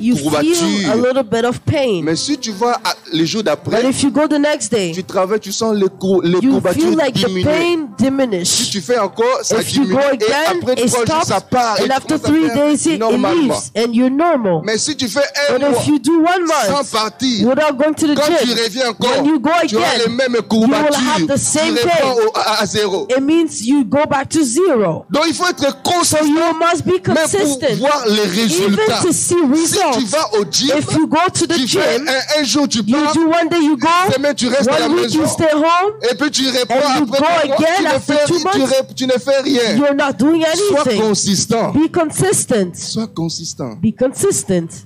you feel a courbatures. little bit of pain. Mais si tu vas les jours But d'après, if you go the next day, tu travailles, tu sens les you courbatures feel like the diminuer. pain Si diminish. tu fais encore, ça If you diminue. go Et again, après it 3 jours, ça stops. part. Et And tu after commences à 3 faire days, it normalement. leaves. And you're normal. Mais si tu fais un But mois if you do 1 sans month partir, without going to the quand tu gym, reviens encore, when you go tu auras les again, mêmes have courbatures. the same Tu pain. reprends à zéro. it means you go back to zero. Donc il faut être So consistant, you must be même pour consistent. voir les résultats. Even to see Si tu results. vas au gym, If you go to the tu fais gym, un jour, tu you pars, do 1 day you go, une semaine, tu restes à la 1 week maison. you stay home, Et puis tu reprends And you après go 3 mois, again tu ne after fais- 2 months. tu ne fais rien. you're not doing Sois anything. consistant. Be consistent. Sois consistant. Be consistent.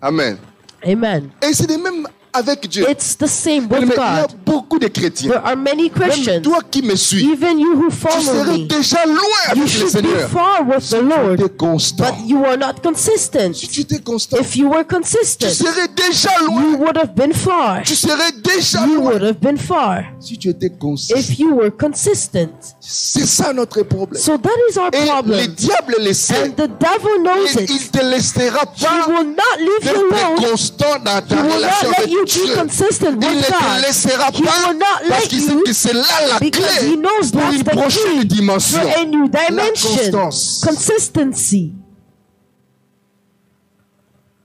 Amen. Amen. Et c'est de même avec Dieu. It's the same Mais with il y a God. beaucoup de chrétiens. There are many Même Christians, toi qui me suis, even you who tu follow serais me, déjà loin you avec le should be Seigneur. far with the Tu Lord, es constant. but you are not consistent. Si tu étais constant, If you were tu consistent, serais déjà you loin. would have been far. Tu serais déjà You loin. would have been far Si tu étais constant. if you were consistent. C'est ça notre problème. So that is our Et le problem. diable le sait. And the devil knows Il it. ne te laissera He pas will not leave you d'être alone. constant dans ta He will relation not let avec you Dieu. be consistent Il ne with te God. laissera He pas will not parce let qu'il sait you que c'est là la because he clé knows pour that's une the prochaine key dimension. for a new La dimension. constance. Consistency.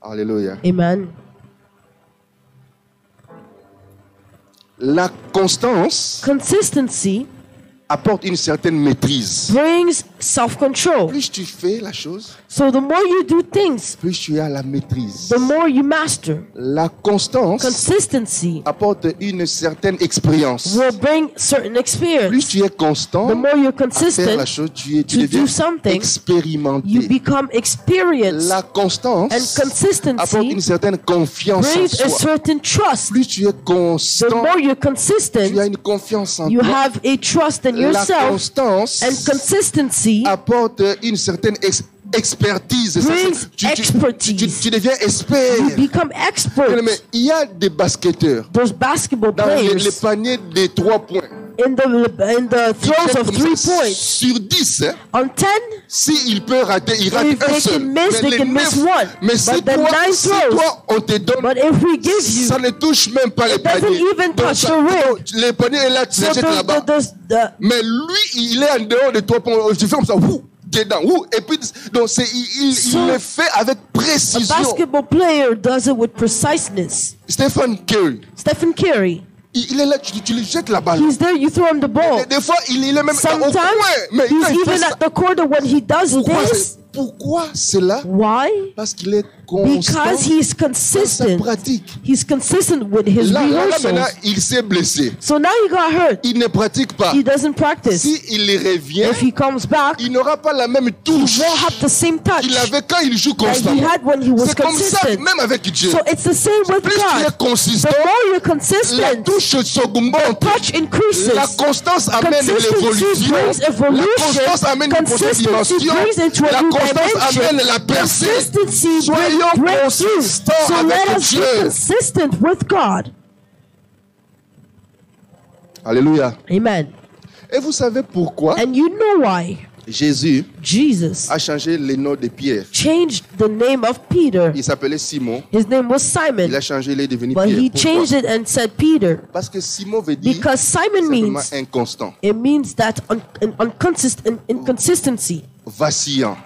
Alléluia. Amen. La constance Consistency apporte une certaine maîtrise. brings self-control. Plus tu fais la chose, So the more you do things, plus tu as la maîtrise. the more you master. La constance Consistency apporte une certaine expérience. will bring certain Plus experience. tu es constant The more you're à faire la consistent, chose, tu to do deviens something, expérimenté. you become experienced. La constance And apporte une consistency certaine confiance en brings a soi. certain trust. Plus tu es The constant, more you're tu as consistent, une confiance en you toi. have a trust in La yourself. constance And consistency apporte une certaine expertise. Ça, brings tu expertise. deviens expert. You become expert. Mais il y a des basketteurs Those basketball dans les players paniers de 3 points. in the Ils throws jettent of comme 3 ça, points. sur 10, hein, On 10, s'il peut rater, il rate if un they seul. can miss, Mais they les can miss 9, one. mais si But the toi, 9 si throws, toi, on te donne, but if we give you, ça ne touche même pas les it doesn't paniers. even Donc, touch ça- the rim. donc, les paniers est là, tu so les jettes là-bas. the Mais lui, il est en dehors de 3 points. Tu fais comme ça, ouh, dedans, ouh, et puis donc il So, le fait avec a précision. basketball player does it with preciseness. Stephen Curry, Stephen Curry, il est là, tu lui jettes la balle. He's there, you throw him the ball. Des fois, il est même au coin. Sometimes Mais quand he's il fait even ça, at the corner when he does this. pourquoi cela? Why? Parce qu'il est constant Because he's dans sa consistent. pratique. He's consistent with his Là, maintenant, rehearsals. il s'est blessé. So now he got hurt. Il ne pratique pas. He doesn't practice. S'il revient, If he comes back, il n'aura pas la même he touche won't have the same touch qu'il avait quand il joue that he constamment. had when he was C'est comme ça, consistent. même avec Dieu. So it's the same with Plus tu es God. consistant, The more you're la consistent, touche s'augmente. touch increases. La constance amène Consistency l'évolution. brings La evolution. constance amène une prochaine Consistency dimension. brings into a La new constance dimension. amène la percée. Consistency Soyons brings breakthrough. consistants So let avec us be Dieu. consistent with God. Alléluia. Amen. Et vous savez pourquoi And you know why Jésus Jesus a changé le nom de Pierre. changed the name of Peter. Il s'appelait Simon. His name was Il Simon, a changé, il est devenu but Pierre. he Pourquoi? changed it and said Peter Parce que Simon veut dire because Simon simplement means inconstant, it means that inconsistency, vacillant,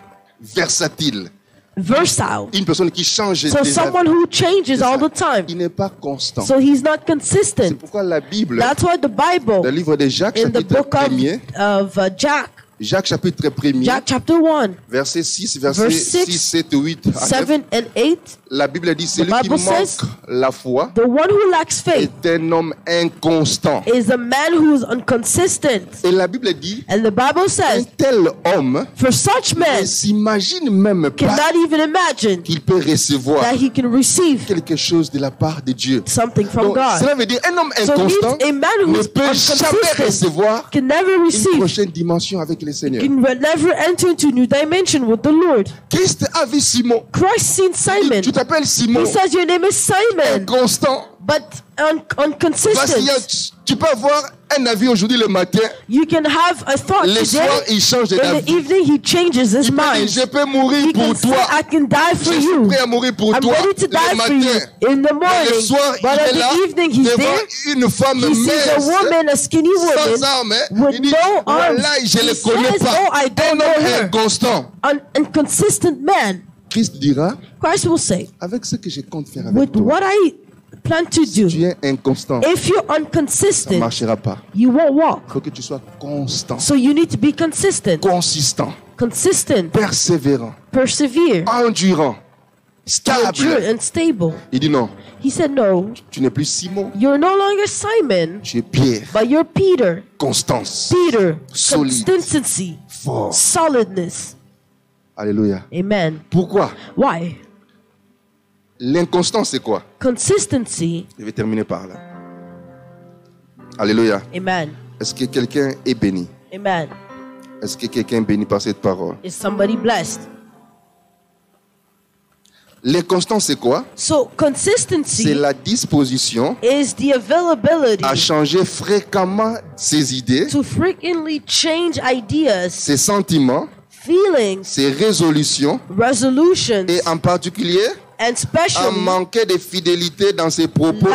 versatile. versatile. Une personne qui change So déjà. someone who changes all the time. Il n'est pas constant. So he's not C'est consistent. pourquoi la Bible, That's why the le Bible, livre de Jacques, in the chapitre book 1er, of Jacques chapitre 1er, Jack chapter 1, verset 6, verset Verse 6, 6, 7, 8 à 9, 7 and 8, la Bible dit, celui qui Bible manque says, la foi the one who lacks faith est un homme inconstant. is a man who's inconsistent. Et la Bible dit, And the Bible un says, tel homme for such ne men s'imagine même pas cannot even imagine qu'il peut recevoir that he can receive quelque chose de la part de Dieu. something from Donc, God. cela veut dire un homme So it inconstant means a man ne who's peut jamais inconsistent recevoir can never une receive, prochaine dimension avec le Seigneur. can never enter into a new dimension with the Lord. Christ a vu Simon. Christ seen Simon. Tu t'appelles Simon, He says your name is Simon, inconstant, but inconsistent. vacillant. Tu peux avoir un avis aujourd'hui le matin, You can have a thought le soir today. il change In the d'avis. evening, he changes his Tu peux dire, mind. je peux mourir He can pour say, toi. I can die for Je suis you. prêt à mourir pour I'm toi ready to le die for you matin. in the Mais le morning. soir, But il at est là the evening, he's devant there. une femme He sees a mince, woman, a skinny sans woman, armes. with Il dit, no arms. voilà, je ne He le connais says, pas. oh, I don't Un know homme her. inconstant. An inconsistent man. Christ dira, Christ will say, avec ce que je compte faire avec with toi, what I plan to do, tu es inconstant. if you're Ça ne inconsistent, marchera pas. you won't walk. Il faut que tu sois constant, So you need to be consistent, consistant, consistent, persévérant, persevere, endurant, endure, stable. and stable. Il dit non, He said, no, tu n'es plus Simon, you're no longer Simon, tu es Pierre. but you're Peter. Constance, Peter, Solid. consistency, fort. solidness. Alléluia. Amen. Pourquoi? Why? L'inconstance, c'est quoi? Consistency. Je vais terminer par là. Alléluia. Amen. Est-ce que quelqu'un est béni? Amen. Est-ce que quelqu'un est béni par cette parole? Is somebody blessed? L'inconstance, c'est quoi? So C'est consistency la disposition is the availability à changer fréquemment ses idées, to frequently change ideas, ses sentiments, feelings, ses résolutions resolutions, et en particulier and à specially manquer de fidélité dans ses propos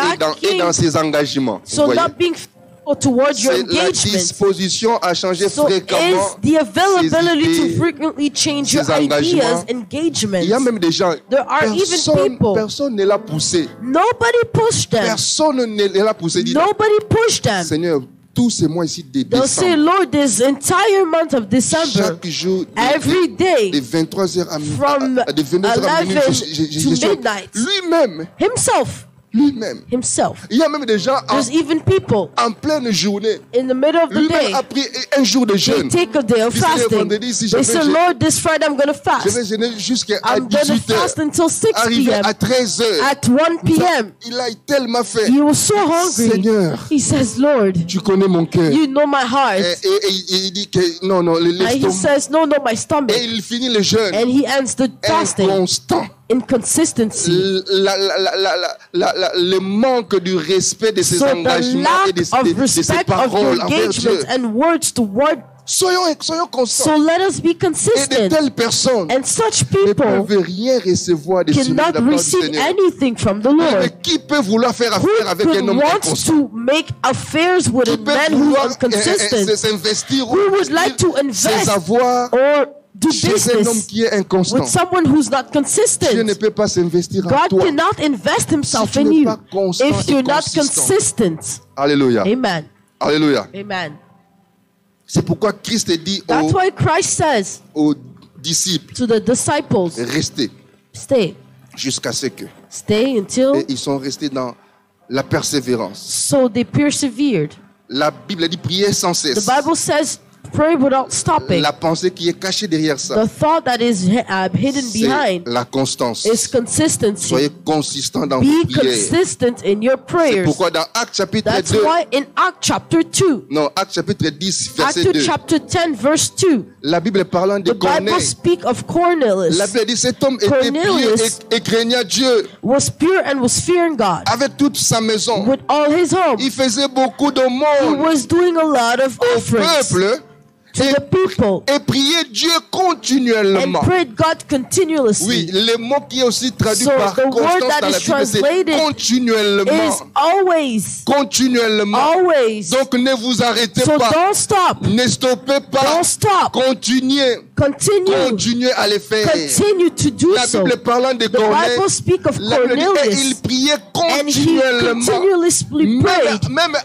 et dans ses engagements. Vous so voyez? not being faithful towards your C'est la engagement. disposition à changer So fréquemment is the availability ses idées, to frequently change your ses engagements. ideas, engagements. Il y a même des gens, There are even people. personne ne l'a poussé. Nobody pushed them. Personne ne l'a poussé. Il dit, Nobody pushed them. Seigneur, tous ces mois ici de They'll say, décembre, Lord, this entire month of December, chaque jour, every day, de 23h à from de 22h à minuit, 11 to midnight. lui-même, himself, himself. il y a même des gens There's even people en pleine journée, in the middle of the lui-même day, a pris un jour de they jeûne. take a day of Puis c'est le fasting. vendredi, si je They vais say, jeûner. Lord, this Friday I'm going to Je vais fast. jeûner jusqu'à I'm going to 18h. fast until 6 Arrivé p.m. à 13h. At 1 p.m. Il a tellement fait. He was so hungry. Seigneur, He says, Lord, tu connais mon cœur. you know my heart. Et il dit que non, And he l'estomac. says, no, my stomach. Et il finit le jeûne. And he ends the fasting. Inconstant. Inconsistency. Le manque du respect de ses So the engagements et lack de of ses respect of your paroles envers Dieu. engagement and words toward. Soyons So constants. let us be Et de consistent. telles personnes And such ne people peuvent rien recevoir de celui de la cannot part du receive Seigneur. anything from the Mais Lord. qui peut vouloir faire Who affaire avec un homme wants inconstant? to make affairs with Qui a peut man who vouloir is inconsistent? s'investir Who would like to ses invest avoirs or do chez un homme business qui est inconstant, with someone who's not Dieu ne consistent. peut pas s'investir en God toi. cannot invest himself Si tu in n'es you pas constant if et you're not consistant. consistent. Alléluia. Amen. Alléluia. Amen. C'est pourquoi Christ dit That's why Christ says aux disciples, to the disciples, restez stay. jusqu'à ce que. Stay until. Et ils sont restés dans la persévérance. So they persevered. La Bible dit prier sans The cesse. Bible says pray without stopping. La pensée qui est cachée derrière ça, The thought that is hidden c'est behind la constance. is consistency. Soyez consistants dans vos Be prières. consistent in your C'est prayers. pourquoi dans Actes chapitre That's 2, why in Acts chapter 2, non, Actes chapitre 10, verset Acts 2, chapter 10, verse 2, la Bible parlant de the Bible Corneille, speak of Cornelius, la Bible dit cet homme était pieux Cornelius et craignait Dieu was pure and was fearing God avec toute sa maison. with all his home. Il faisait beaucoup He d'aumônes was doing a lot of au offerings peuple to the people et priait Dieu and continuellement. prayed God Oui, continuously. le mot qui est aussi traduit So par the word constance that dans la is Bible, c'est translated continuellement. Is always, Continuellement. always. Donc ne vous arrêtez So pas. don't stop. Ne stoppez pas. Don't stop. Continuez. Continue. Continuez à le faire. Continue to do La so. Bible parlant de The Corneille, Bible speak of la Bible dit, et il Cornelius, priait and he continuellement. continuously prayed, Même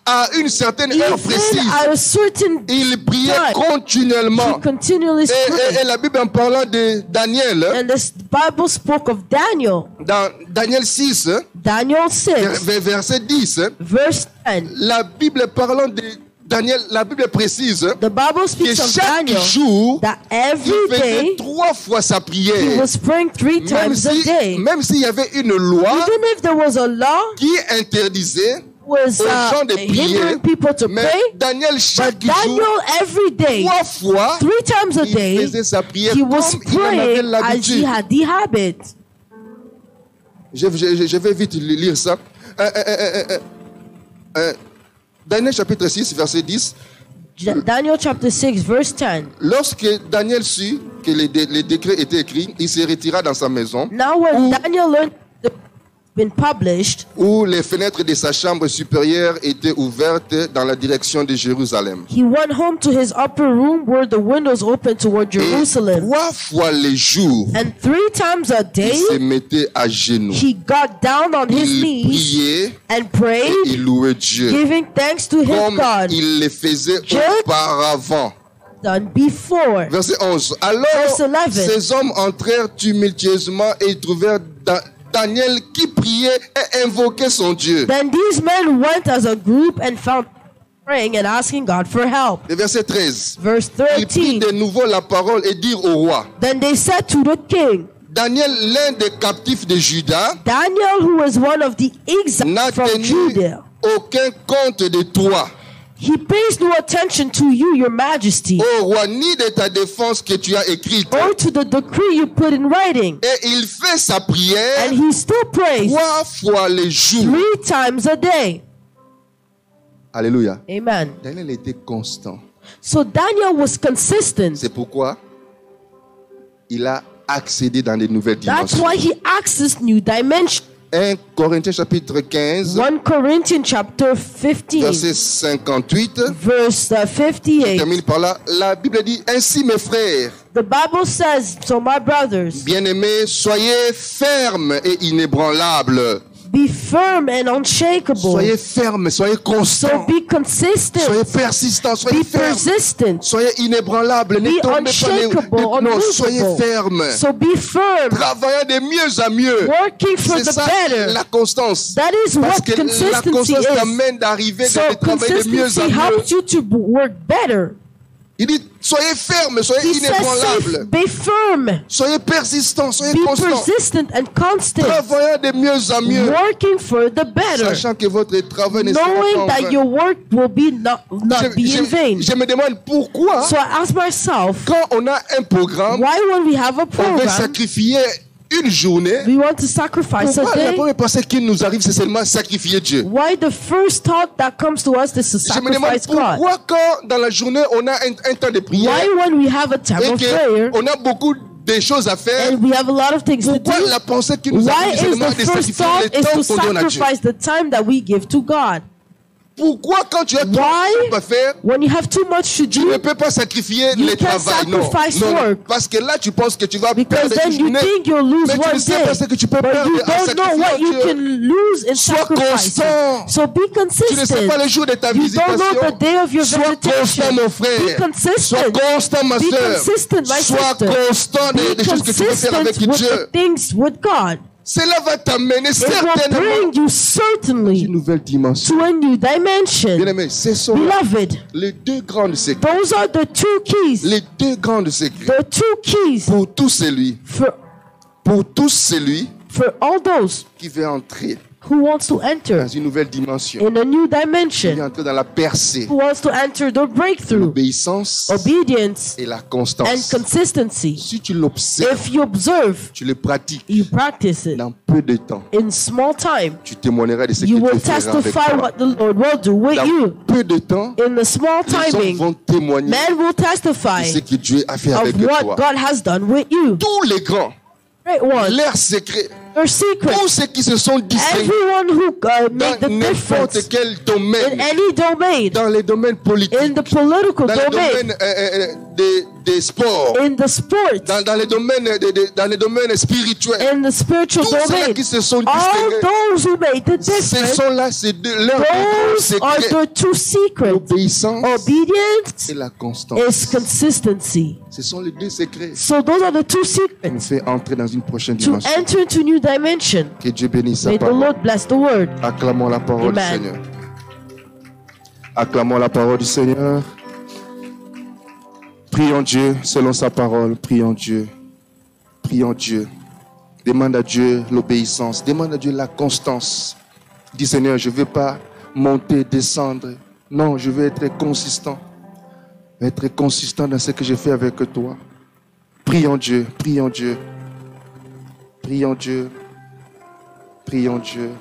à une certaine heure even précise. at a certain Il priait time. continuellement. He continually prayed. Et la Bible en parlant de Daniel, And the Bible spoke of Daniel, dans Daniel 6, Daniel 6, verset 10, verse 10. la Bible parlant de Daniel, la Bible précise The Bible que speaks of chaque Daniel jour, that il every faisait day 3 fois sa he prière. was praying 3 times a day. Même s'il y avait une loi Even if there was a law qui interdisait was aux gens de prier, hindering people to mais pray, Daniel but chaque jour, Daniel every day, 3 fois, 3 times a il day, faisait sa prière he was comme il en avait praying as he l'habitude. had the habit. Je vais vite lire ça. Daniel chapitre 6, verset 10. Daniel chapter 6, verse 10. Lorsque Daniel sut que les décrets étaient écrits, il se retira dans sa maison, Now when Daniel learned that it had been published, où les fenêtres de sa chambre supérieure étaient ouvertes dans la direction de Jérusalem. he went home to his upper room where the windows opened toward Et Jerusalem. 3 fois les jours, And 3 times a day, il se mettait à genoux. he got down on his Il knees priait and et prayed, il louait Dieu, giving thanks to his comme God il le faisait Dieu auparavant. done before. Verset 11. Alors, Verse 11. ces hommes entrèrent tumultueusement et ils trouvèrent Daniel qui priait et invoquait son Dieu. Then these men went as a group and found praying and asking God for help. Le verset 13. Verse Ils prirent 13. de nouveau la parole et dirent au roi, Then they said to the king, Daniel, l'un des captifs de Juda, Daniel, who was one of the n'a exiles from tenu Judah, aucun compte de toi, he pays no attention to you, your majesty, ô roi, ni de ta défense que tu as écrite. or to the decree you put in writing. Et il fait sa prière And he still prays 3 fois le jour. 3 times a day. Alléluia. Amen. Daniel était constant. So Daniel was consistent. C'est pourquoi il a accédé dans de nouvelles That's dimensions. why he accessed new dimension. 1 Corinthiens chapitre 15, 1 Corinthians chapter 15, verset 58. verse Je 58. termine par là. La Bible dit, ainsi mes frères, The Bible says, so my brothers, bien-aimés, soyez fermes et inébranlables. be firm and unshakable. Soyez fermes, soyez So constants. be consistent. Soyez persistants, soyez Be fermes. persistent. Soyez inébranlables. Be Ne tombez pas. unshakable, Non, soyez unmovable. fermes. So be firm. Travaillons de mieux à mieux. Working for C'est the ça better. la constance. That is Parce what que la consistency constance is. t'amène d'arriver So de travailler de mieux consistency à mieux. helps you to work better. Il dit, soyez fermes, soyez He says, inébranlables. be firm. Soyez persistants, soyez Be constants. persistent and constant. Travaillons de mieux à mieux. Working for the better. Sachant que votre travail ne sera pas Knowing en that vain. your work will be not be in vain. Je me demande pourquoi, So I ask myself, quand on a un programme, why when we have a on veut program, sacrifier une journée. we want to sacrifice a Pourquoi la day? première pensée qui nous arrive, c'est seulement sacrifier Dieu? Why the first thought that comes to us is to Je me demande sacrifice God? pourquoi quand dans la journée on a un temps de prière Why when we have a time et of prayer qu'on a beaucoup de choses à faire, and we have a lot of things to pourquoi do, la pensée qui nous why arrive, c'est is seulement the de first sacrifier thought le is to temps qu'on donne à Dieu? sacrifice the time that we give to God? Pourquoi quand tu as trop de Why? choses à faire, When you have too much to tu ne do, peux pas sacrifier You le can't travail? Non, sacrifice non, work. parce que là tu penses que tu vas because perdre then une you journée, think you'll lose mais tu one ne sais pas ce day, que tu peux but perdre you en don't know what sacrifiant you Dieu. can lose in Sois sacrificing. constant. So be Tu ne sais pas consistent. le jour de ta You don't visitation. know the day of your Sois constant, visitation. mon Be frère. Sois consistent. constant, ma Be soeur. consistent, my Sois sister. constant Be des choses que tu peux faire avec consistent with Dieu. the things with God. Cela va t'amener It will certainement bring you dans une certainly nouvelle dimension. to a new dimension. Bien-aimés, ce sont Beloved, les deux grandes secrets. those are the two keys. Les deux grandes secrets. The two keys Pour tout celui for all those qui veut entrer who wants to enter dans une nouvelle dimension, in a new qui veut dimension, entrer dans la percée, who wants to enter the breakthrough, l'obéissance obedience, et la and constance. consistency. Si tu l'observes, If you observe, tu le pratiques you practice it dans peu de temps, in small time, tu témoigneras de ce que you Dieu will fera avec testify toi. what the Lord will do with Dans you. peu de temps, In the small les hommes timing, vont témoigner man will de testify ce que Dieu a fait of avec what toi. God has done with you. Tous les grands, Great one, leurs secrets, your secret. tous ceux qui se sont distingués Everyone who made dans the n'importe difference quel in domaine, any domain, dans les domaines politiques, in the political dans les domain, domaines des sports, in the sports, dans les domaines, dans les domaines spirituels, in the spiritual tous ceux domain, qui se sont all distingués, those who made the ce difference, sont là leurs deux those are secrets, the two secrets. l'obéissance Obedience et la constance. is consistency. Ce sont les deux secrets So those are the two qui nous secrets fait entrer dans une prochaine to dimension. enter into new dimension. Que Dieu bénisse sa May the parole. Lord bless the word. Acclamons la parole du Amen. Seigneur. Acclamons la parole du Seigneur. Prions Dieu selon sa parole. Prions Dieu. Prions Dieu. Demande à Dieu l'obéissance. Demande à Dieu la constance. Dis Seigneur, je ne veux pas monter, descendre. Non, je veux être consistant. Être consistant dans ce que je fais avec toi. Prions Dieu. Prions Dieu. Prions Dieu. Prions Dieu.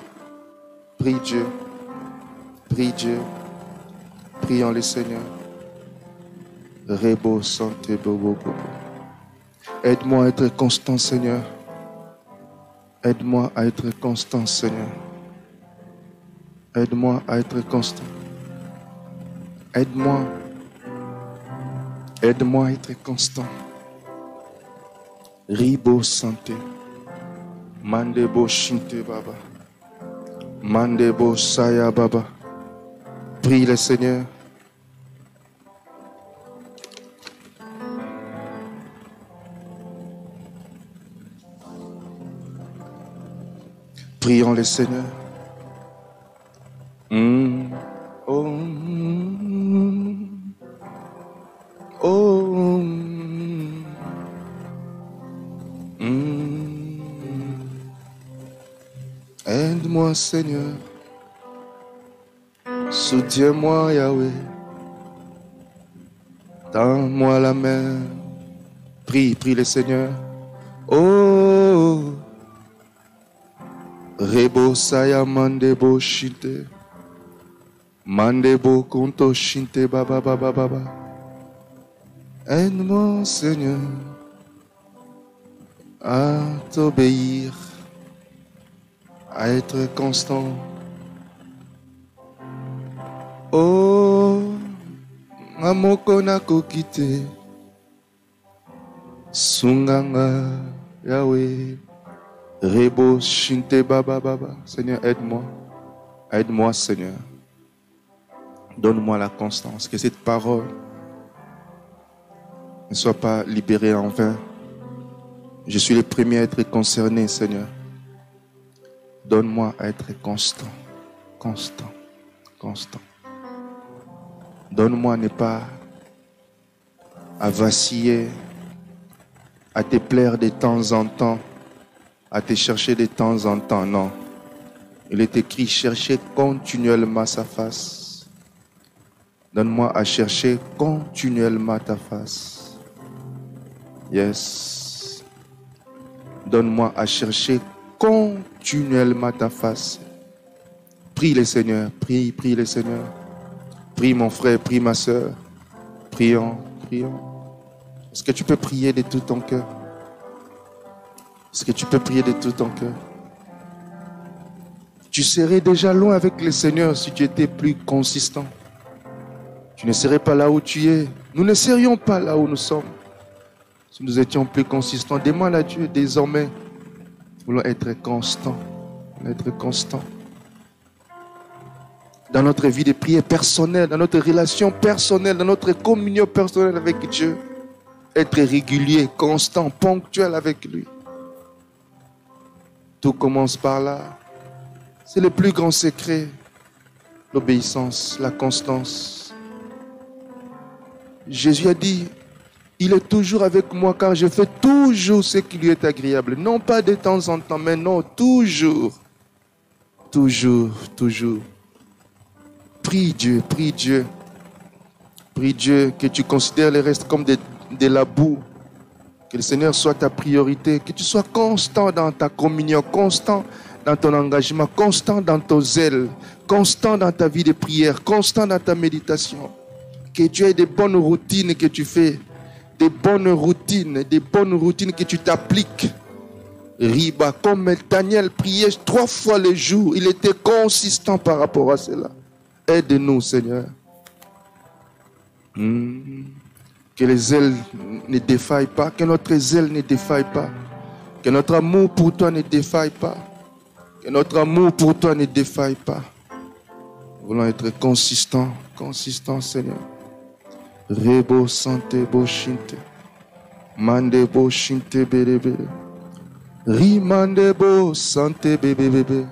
Prie Dieu. Prie Dieu. Prions le Seigneur. Rebo santé bobo bobo. Aide-moi à être constant, Seigneur. Aide-moi à être constant, Seigneur. Aide-moi à être constant. Aide-moi. Aide-moi à être constant. Ribo santé. Mandebo shinte baba. Mandebo saya baba. Prie le Seigneur. Prions le Seigneur. Oh, oh, Aide-moi, Seigneur. Soutiens-moi, Yahweh. Tends-moi la main. Prie, prie le Seigneur. Oh, Rebo saya mandebo shinte. Mandebo konto shinte baba baba baba. Aide-moi, Seigneur, à t'obéir, à être constant. Oh, amoko nako kite. Sunganga Yahweh. Rebo shinte baba baba. Seigneur, aide-moi. Aide-moi, Seigneur. Donne-moi la constance. Que cette parole ne soit pas libérée en vain. Je suis le premier à être concerné, Seigneur. Donne-moi à être constant. Constant. Constant. Donne-moi à ne pas à vaciller, à te plaire de temps en temps, à te chercher de temps en temps. Non. Il est écrit, chercher continuellement sa face. Donne-moi à chercher continuellement ta face. Yes. Donne-moi à chercher continuellement ta face. Prie le Seigneur, prie, prie le Seigneur. Prie mon frère, prie ma soeur. Prions, prions. Est-ce que tu peux prier de tout ton cœur? Est-ce que tu peux prier de tout ton cœur? Tu serais déjà loin avec le Seigneur si tu étais plus consistant. Tu ne serais pas là où tu es. Nous ne serions pas là où nous sommes si nous étions plus consistants. Demande à Dieu désormais. Nous voulons être constants. Être constants. Dans notre vie de prière personnelle, dans notre relation personnelle, dans notre communion personnelle avec Dieu. Être régulier, constant, ponctuel avec lui. Tout commence par là. C'est le plus grand secret. L'obéissance, la constance. Jésus a dit, il est toujours avec moi car je fais toujours ce qui lui est agréable. Non pas de temps en temps, mais non, toujours. Toujours, toujours. Prie Dieu, prie Dieu. Prie Dieu que tu considères le reste comme de la boue. Que le Seigneur soit ta priorité. Que tu sois constant dans ta communion, constant dans ton engagement, constant dans ton zèle, constant dans ta vie de prière, constant dans ta méditation. Que tu aies des bonnes routines que tu fais, des bonnes routines que tu t'appliques. Riba, comme Daniel priait 3 fois le jour, il était consistant par rapport à cela. Aide-nous, Seigneur. Que les ailes ne défaillent pas, que notre zèle ne défaille pas, que notre amour pour toi ne défaille pas, que notre amour pour toi ne défaille pas. Nous voulons être consistants, Seigneur. Rebo sante bo shinte, mande bo shinte bebe bebe, rimande bo sante bebe bebe,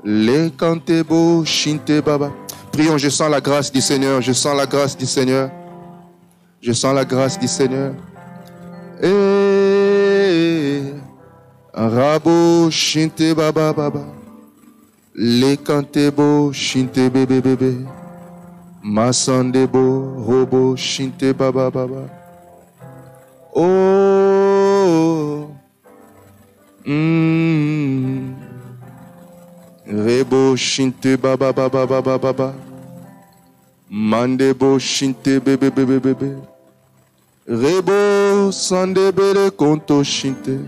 le kante bo shinte baba. Prions, je sens la grâce du Seigneur, je sens la grâce du Seigneur. Je sens la grâce du Seigneur. Rabo shinte baba baba. Le kantebo shinte bebe bebe. Masandebo robo shinte baba baba. Oh. Rebo shinte baba baba baba baba. Mandebo shinte bebe bebe bebe. Rebo sandebele konto shinte.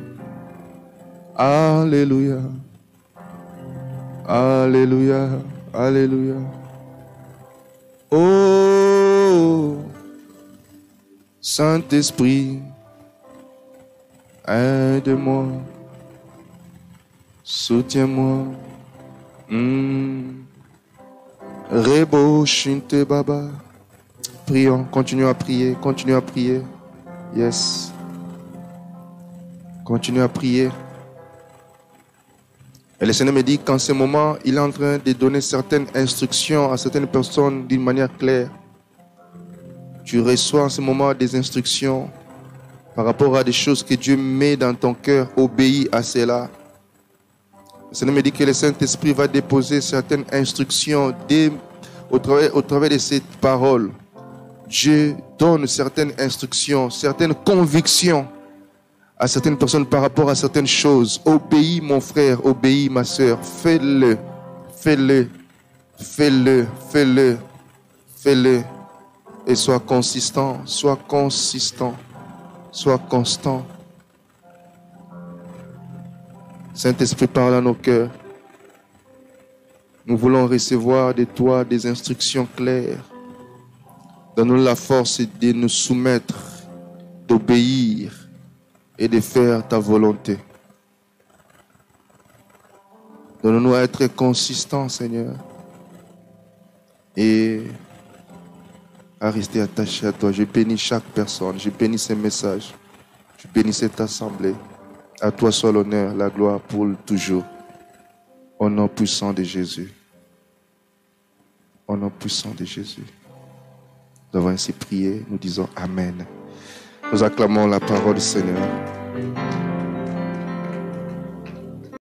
Alléluia. Alléluia. Alléluia. Oh, Saint-Esprit, aide-moi, soutiens-moi. Rebo shinte baba. Prions, continuons à prier, continuons à prier. Yes. Continuons à prier. Et le Seigneur me dit qu'en ce moment, il est en train de donner certaines instructions à certaines personnes d'une manière claire. Tu reçois en ce moment des instructions par rapport à des choses que Dieu met dans ton cœur. Obéis à cela. Le Seigneur me dit que le Saint-Esprit va déposer certaines instructions au travers de cette parole. Dieu donne certaines instructions, certaines convictions à certaines personnes par rapport à certaines choses. Obéis mon frère, obéis ma soeur. Fais-le, fais-le, fais-le, fais-le, fais-le. Et sois consistant, sois consistant, sois constant. Saint-Esprit, parle à nos cœurs. Nous voulons recevoir de toi des instructions claires. Donne-nous la force de nous soumettre, d'obéir et de faire ta volonté. Donne-nous à être consistants, Seigneur, et à rester attachés à toi. Je bénis chaque personne, je bénis ces messages, je bénis cette assemblée. À toi soit l'honneur, la gloire pour toujours. Au nom puissant de Jésus. Au nom puissant de Jésus. Nous avons ainsi prié, nous disons Amen. Nous acclamons la parole du Seigneur.